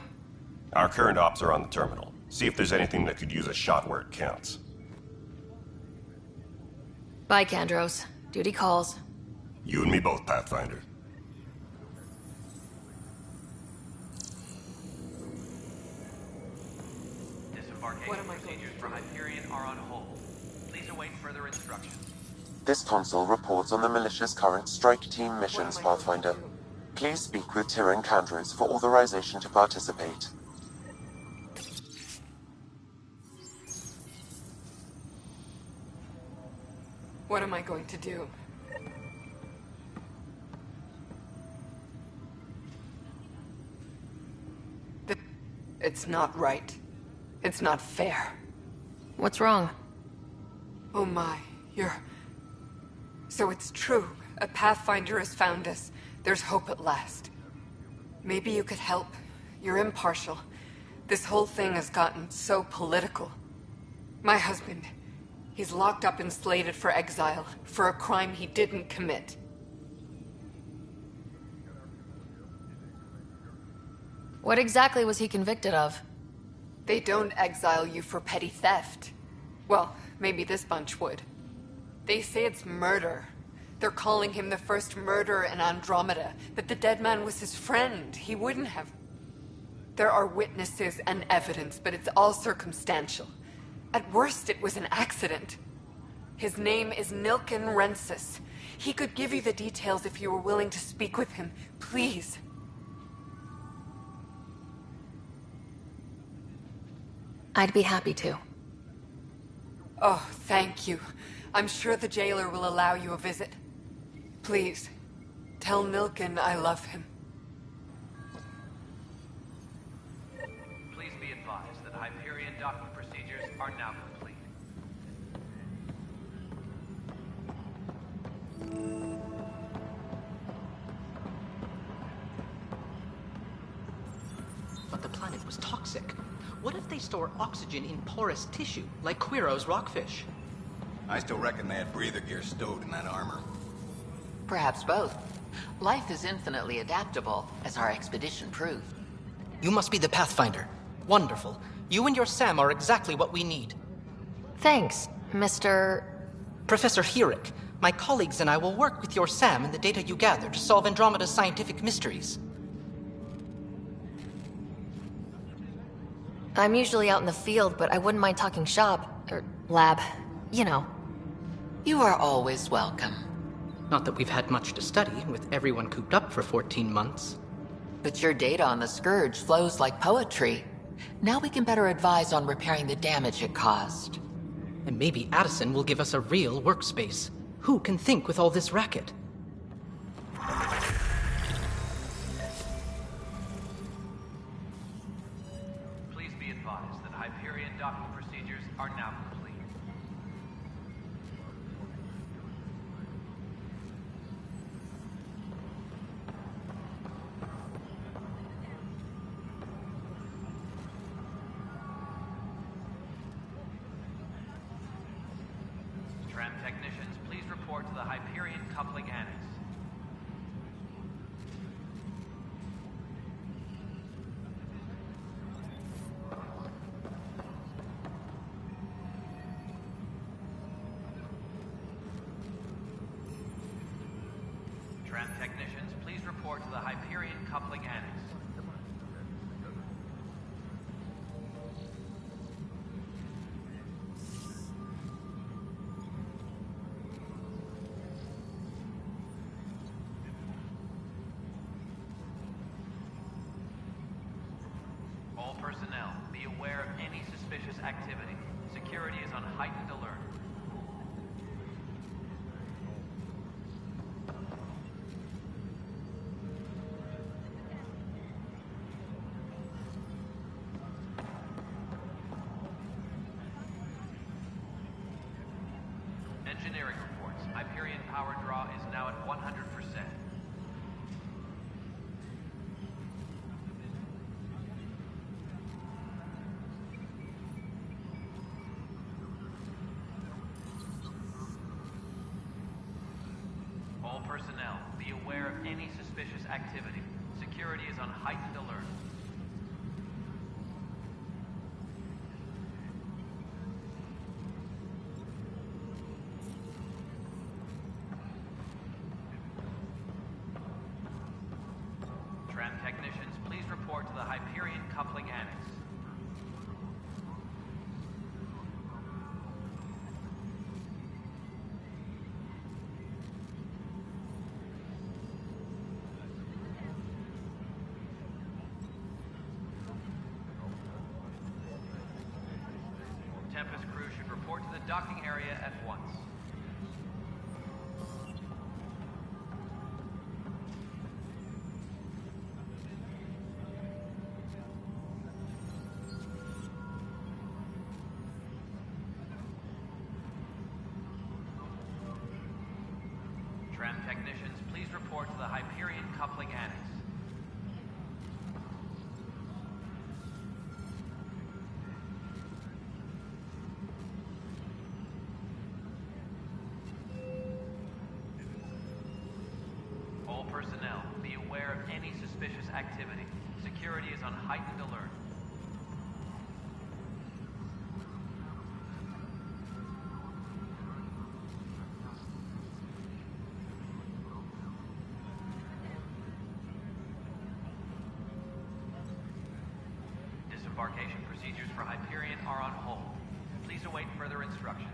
Speaker 9: Our current ops are on the terminal. See if there's anything that could use a shot where it counts.
Speaker 4: Bye, Kandros. Duty calls.
Speaker 9: You and me both, Pathfinder.
Speaker 1: Disembarkation procedures for Hyperion are on hold. Please await further instructions.
Speaker 16: This console reports on the militia's current strike team missions, Pathfinder. Please speak with Tyrion Kandros for authorization to participate.
Speaker 13: What am I going to do? It's not right. It's not fair.
Speaker 4: What's wrong?
Speaker 13: Oh my, So it's true. A Pathfinder has found us. There's hope at last. Maybe you could help. You're impartial. This whole thing has gotten so political. My husband, he's locked up and slated for exile for a crime he didn't commit.
Speaker 4: What exactly was he convicted of?
Speaker 13: They don't exile you for petty theft. Well, maybe this bunch would. They say it's murder. They're calling him the first murderer in Andromeda, but the dead man was his friend. He wouldn't have. There are witnesses and evidence, but it's all circumstantial. At worst, it was an accident. His name is Nilken Rensis. He could give you the details if you were willing to speak with him. Please.
Speaker 4: I'd be happy to.
Speaker 13: Oh, thank you. I'm sure the jailer will allow you a visit. Please, tell Nilken I love him.
Speaker 1: Please be advised that Hyperion docking procedures are now complete.
Speaker 20: But the planet was toxic. What if they store oxygen in porous tissue, like Quiro's rockfish?
Speaker 19: I still reckon they had breather gear stowed in that armor.
Speaker 15: Perhaps both. Life is infinitely adaptable, as our expedition proved.
Speaker 20: You must be the Pathfinder. Wonderful. You and your Sam are exactly what we need.
Speaker 4: Thanks, Mr.
Speaker 20: Professor Herrick. My colleagues and I will work with your Sam and the data you gather to solve Andromeda's scientific mysteries.
Speaker 4: I'm usually out in the field, but I wouldn't mind talking shop. Or lab. You know.
Speaker 15: You are always welcome.
Speaker 20: Not that we've had much to study, with everyone cooped up for 14 months.
Speaker 15: But your data on the Scourge flows like poetry. Now we can better advise on repairing the damage it caused.
Speaker 20: And maybe Addison will give us a real workspace. Who can think with all this racket?
Speaker 1: Please be advised that Hyperion docking procedures are now complete. Tram technicians, please report to the Hyperion coupling annex. Tram technicians, please report to the Hyperion coupling annex. suspicious activity. Security is on heightened alert. Engineering reports. Hyperion power draw is now at 100%. All personnel, be aware of any suspicious activity. Security is on heightened alert. Tram technicians, please report to the Hyperion coupling annex. Tempest crew should report to the docking area at once. Tram technicians, please report to the Hyperion coupling annex. All personnel, be aware of any suspicious activity. Security is on heightened alert. Disembarkation procedures for Hyperion are on hold. Please await further instructions.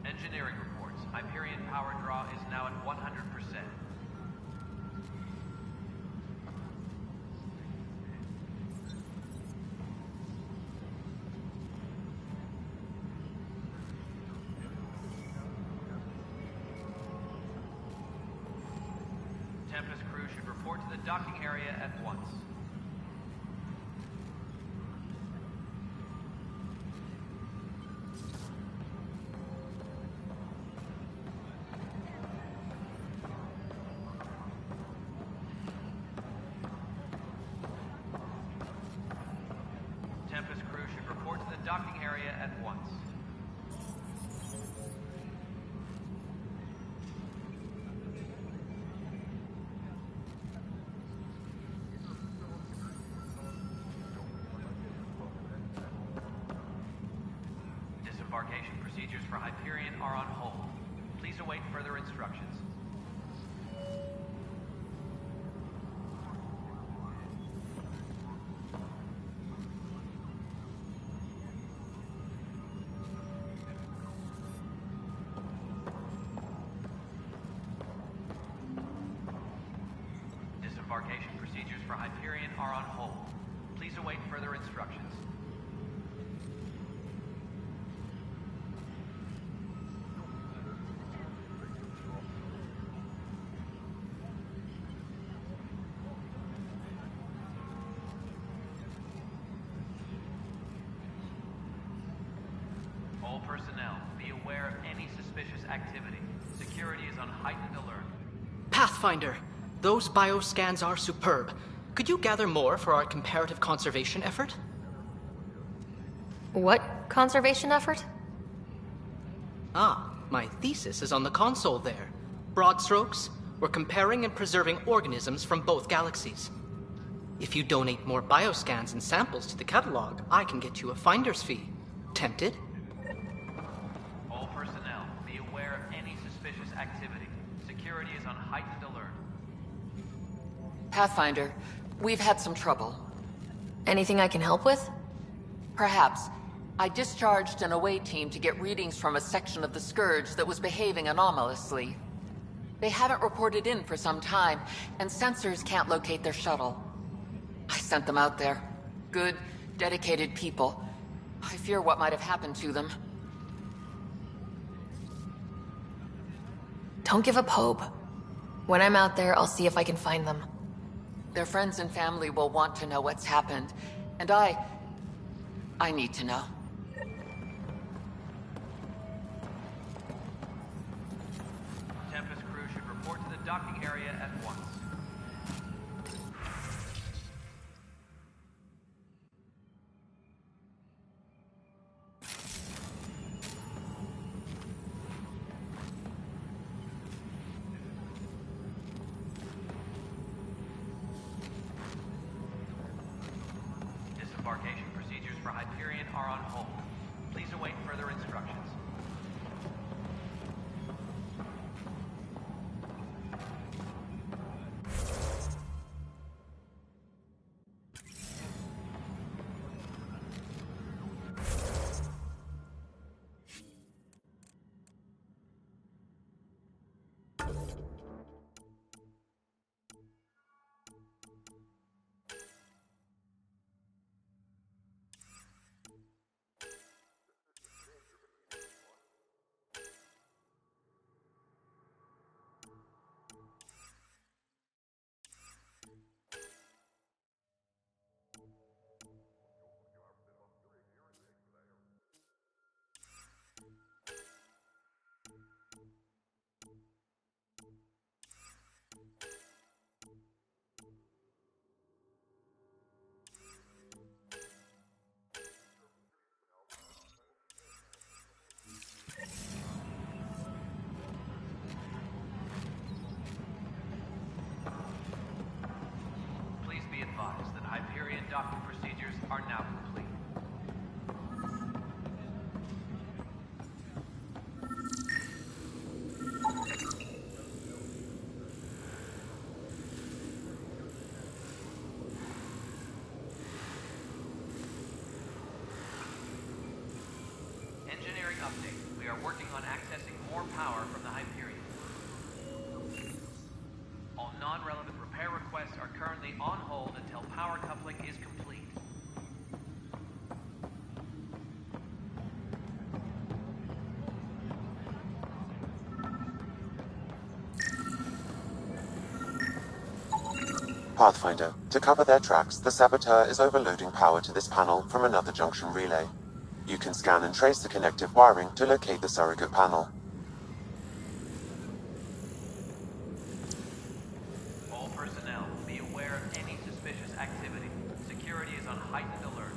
Speaker 1: Engineering reports. Hyperion power draw is now at 100%. Tempest crew should report to the docking area at once. Tempest crew should report to the docking area at once. Disembarkation procedures for Hyperion are on hold. Please await further instructions. Disembarkation procedures for Hyperion are on hold. Please await further instructions. All personnel, be aware of any suspicious activity. Security is on heightened alert.
Speaker 20: Pathfinder, those bioscans are superb. Could you gather more for our comparative conservation effort?
Speaker 4: What conservation effort?
Speaker 20: Ah, my thesis is on the console there. Broad strokes, we're comparing and preserving organisms from both galaxies. If you donate more bioscans and samples to the catalog, I can get you a finder's fee. Tempted?
Speaker 1: All personnel, be aware of any suspicious activity. Security is on heightened alert.
Speaker 17: Pathfinder, we've had some trouble.
Speaker 4: Anything I can help with?
Speaker 21: Perhaps. I discharged an away team to get readings from a section of the Scourge that was behaving anomalously. They haven't reported in for some time, and sensors can't locate their shuttle. I sent them out there. Good, dedicated people. I fear what might have happened to them.
Speaker 4: Don't give up hope. When I'm out there, I'll see if I can find them.
Speaker 21: Their friends and family will want to know what's happened, and I need to know.
Speaker 1: Tempest crew should report to the docking area at once. Disembarkation procedures for Hyperion are on hold. Please await further instructions. Please be advised that Hyperion docking procedures are now complete. Engineering update. We are working on accessing more power from the Hyperion. All non-relevant repair requests are currently on hold until power coupling is complete.
Speaker 16: Pathfinder, to cover their tracks, the Saboteur is overloading power to this panel from another junction relay. You can scan and trace the connective wiring to locate the surrogate panel.
Speaker 1: All personnel, be aware of any suspicious activity. Security is on heightened alert.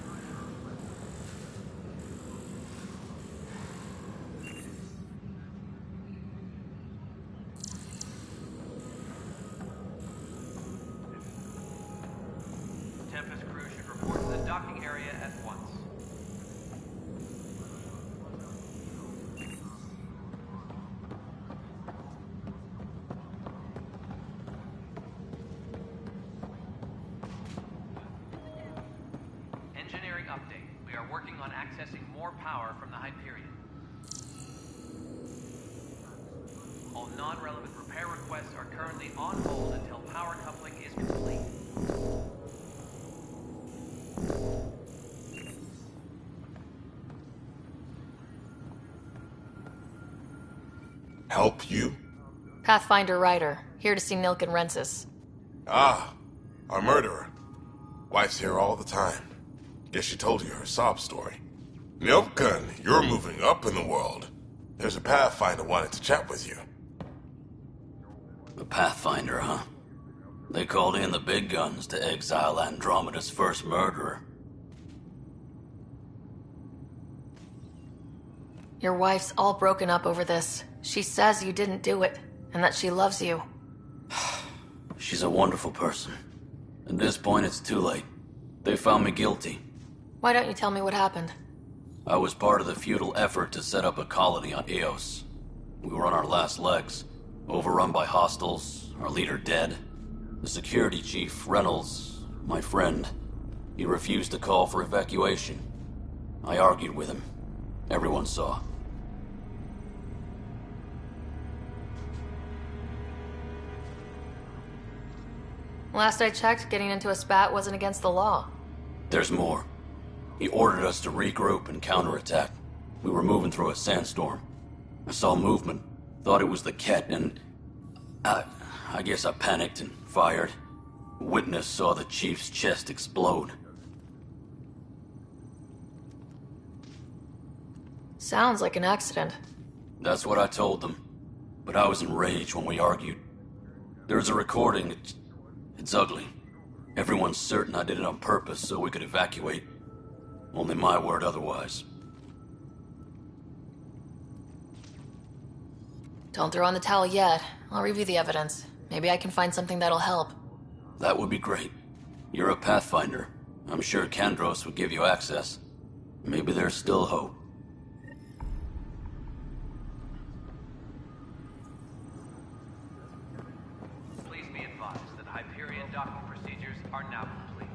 Speaker 1: Tempest crew should report to the docking area at once. Engineering update. We are working on accessing more power from the Hyperion. All non-relevant repair requests are currently on hold until power coupling is complete.
Speaker 9: Help you?
Speaker 4: Pathfinder Ryder, here to see Nilk and Rensis.
Speaker 9: Ah, our murderer. Wife's here all the time. Guess she told you her sob story. Nilkan, you're moving up in the world. There's a Pathfinder wanting to chat with you.
Speaker 22: A Pathfinder, huh? They called in the big guns to exile Andromeda's first murderer.
Speaker 4: Your wife's all broken up over this. She says you didn't do it, and that she loves you.
Speaker 22: She's a wonderful person. At this point, it's too late. They found me guilty.
Speaker 4: Why don't you tell me what happened?
Speaker 22: I was part of the futile effort to set up a colony on Eos. We were on our last legs, overrun by hostiles, our leader dead. The security chief, Reynolds, my friend, He refused to call for evacuation. I argued with him. Everyone saw.
Speaker 4: Last I checked, getting into a spat wasn't against the law.
Speaker 22: There's more. He ordered us to regroup and counterattack. We were moving through a sandstorm. I saw movement, thought it was the Ket, and I guess I panicked and fired. Witness saw the chief's chest explode.
Speaker 4: Sounds like an accident.
Speaker 22: That's what I told them. But I was enraged when we argued. There's a recording. It's ugly. Everyone's certain I did it on purpose so we could evacuate. Only my word otherwise.
Speaker 4: Don't throw in the towel yet. I'll review the evidence. Maybe I can find something that'll help.
Speaker 22: That would be great. You're a Pathfinder. I'm sure Kandros would give you access. Maybe there's still hope.
Speaker 1: Please be advised that Hyperion docking procedures are now complete.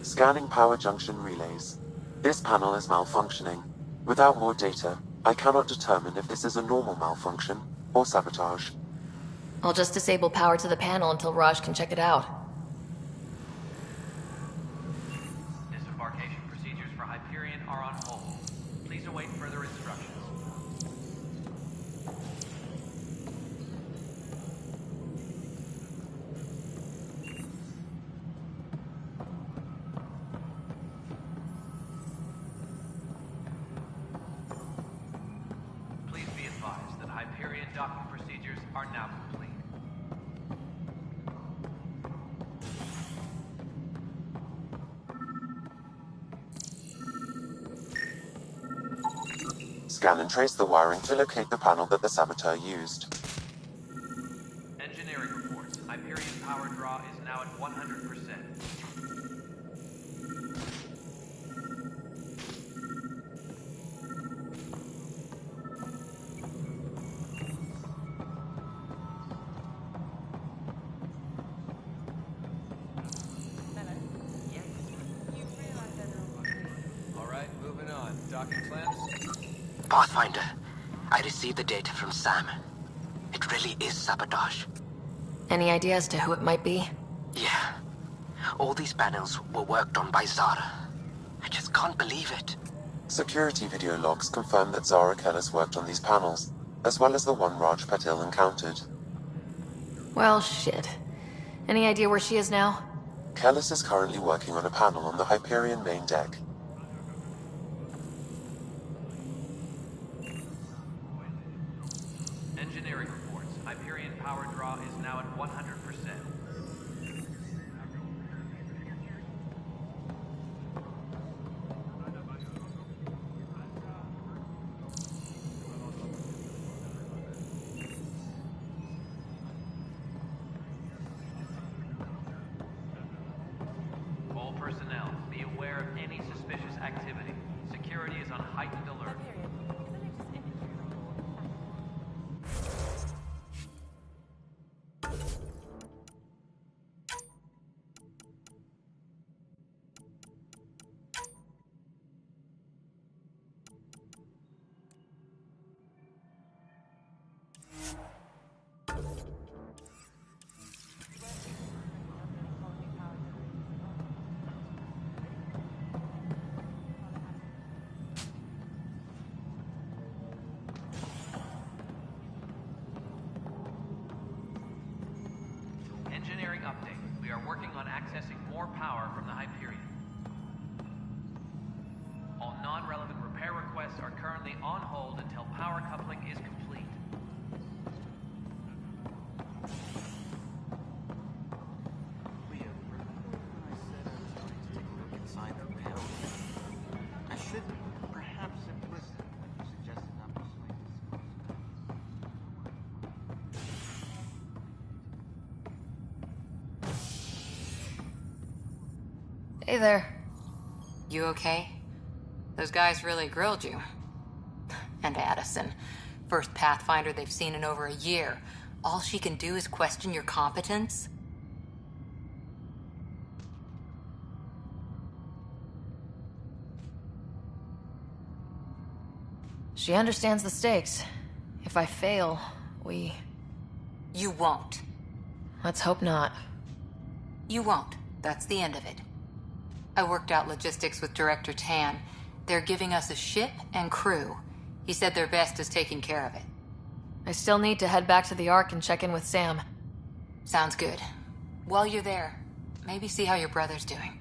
Speaker 16: Scanning power junction relays. This panel is malfunctioning. Without more data, I cannot determine if this is a normal malfunction or sabotage.
Speaker 4: I'll just disable power to the panel until Raj can check it out.
Speaker 1: Disembarkation procedures for Hyperion are on hold. Please await further instructions. Please be advised that Hyperion docking procedures are now complete.
Speaker 16: Scan and trace the wiring to locate the panel that the saboteur used.
Speaker 1: Engineering reports. Hyperion power draw is now at 100%.
Speaker 3: All right, moving on. Docking clamps?
Speaker 17: Pathfinder, I received the data from Sam. It really is sabotage.
Speaker 4: Any idea as to who it might be?
Speaker 17: Yeah. All these panels were worked on by Zara. I just can't believe it.
Speaker 16: Security video logs confirm that Zara Kellis worked on these panels, as well as the one Raj Patil encountered.
Speaker 4: Well, shit. Any idea where she is now?
Speaker 16: Kellis is currently working on a panel on the Hyperion main deck.
Speaker 1: Engineering reports. Hyperion power draw is now at 100%. All personnel, be aware of any suspicious activity. Security is on heightened alert. Engineering update. We are working on accessing more power from the Hyperion. All non-relevant repair requests are currently on hold until power coupling is complete.
Speaker 19: Leah, remember when I said I was going to take a look inside the panel? I should perhaps implicit when you suggested not
Speaker 4: Hey there.
Speaker 5: You okay? Those guys really grilled you. And Addison. First Pathfinder they've seen in over a year. All she can do is question your competence?
Speaker 4: She understands the stakes. If I fail, we...
Speaker 5: You won't.
Speaker 4: Let's hope not.
Speaker 5: You won't. That's the end of it. I worked out logistics with Director Tan. They're giving us a ship and crew. He said their best is taking care of it.
Speaker 4: I still need to head back to the Ark and check in with Sam.
Speaker 5: Sounds good. While you're there, maybe see how your brother's doing.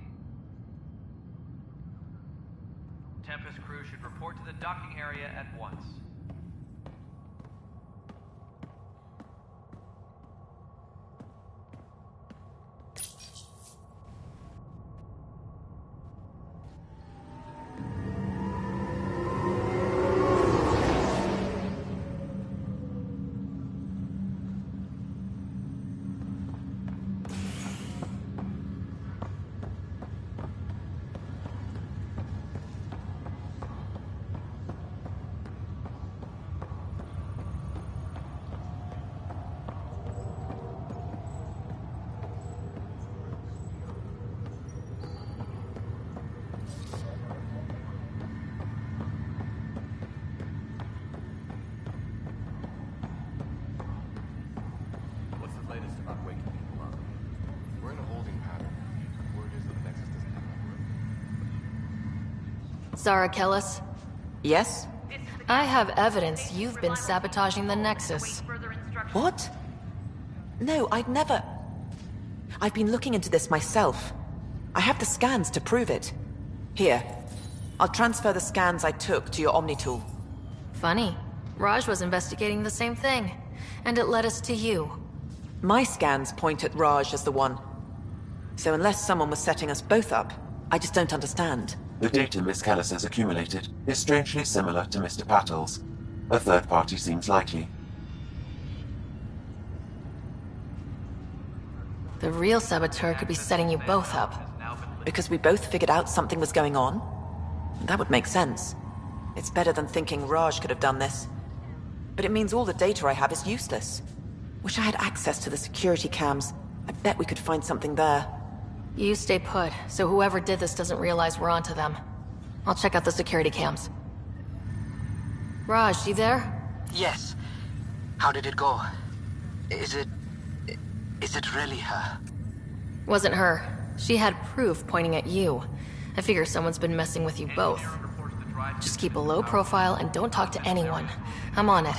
Speaker 1: Tempest crew should report to the docking area at once.
Speaker 10: What's the latest about waking people up? We're in a holding pattern. Word is that the Nexus doesn't have that.
Speaker 4: Zara Kellis?
Speaker 7: Yes?
Speaker 4: I have evidence you've been sabotaging the Nexus.
Speaker 7: What? No, I'd never... I've been looking into this myself. I have the scans to prove it. Here. I'll transfer the scans I took to your Omni tool.
Speaker 4: Funny. Raj was investigating the same thing, and it led us to you.
Speaker 7: My scans point at Raj as the one. So unless someone was setting us both up, I just don't understand.
Speaker 16: The data Miss Callis has accumulated is strangely similar to Mr. Patel's. A third party seems likely.
Speaker 4: The real saboteur could be setting you both up.
Speaker 7: Because we both figured out something was going on? That would make sense. It's better than thinking Raj could have done this. But it means all the data I have is useless. Wish I had access to the security cams. I bet we could find something there.
Speaker 4: You stay put, so whoever did this doesn't realize we're onto them. I'll check out the security cams. Raj, you there?
Speaker 17: Yes. How did it go? Is it really her?
Speaker 4: Wasn't her. She had proof pointing at you. I figure someone's been messing with you both. Just keep a low profile and don't talk to anyone. I'm on it.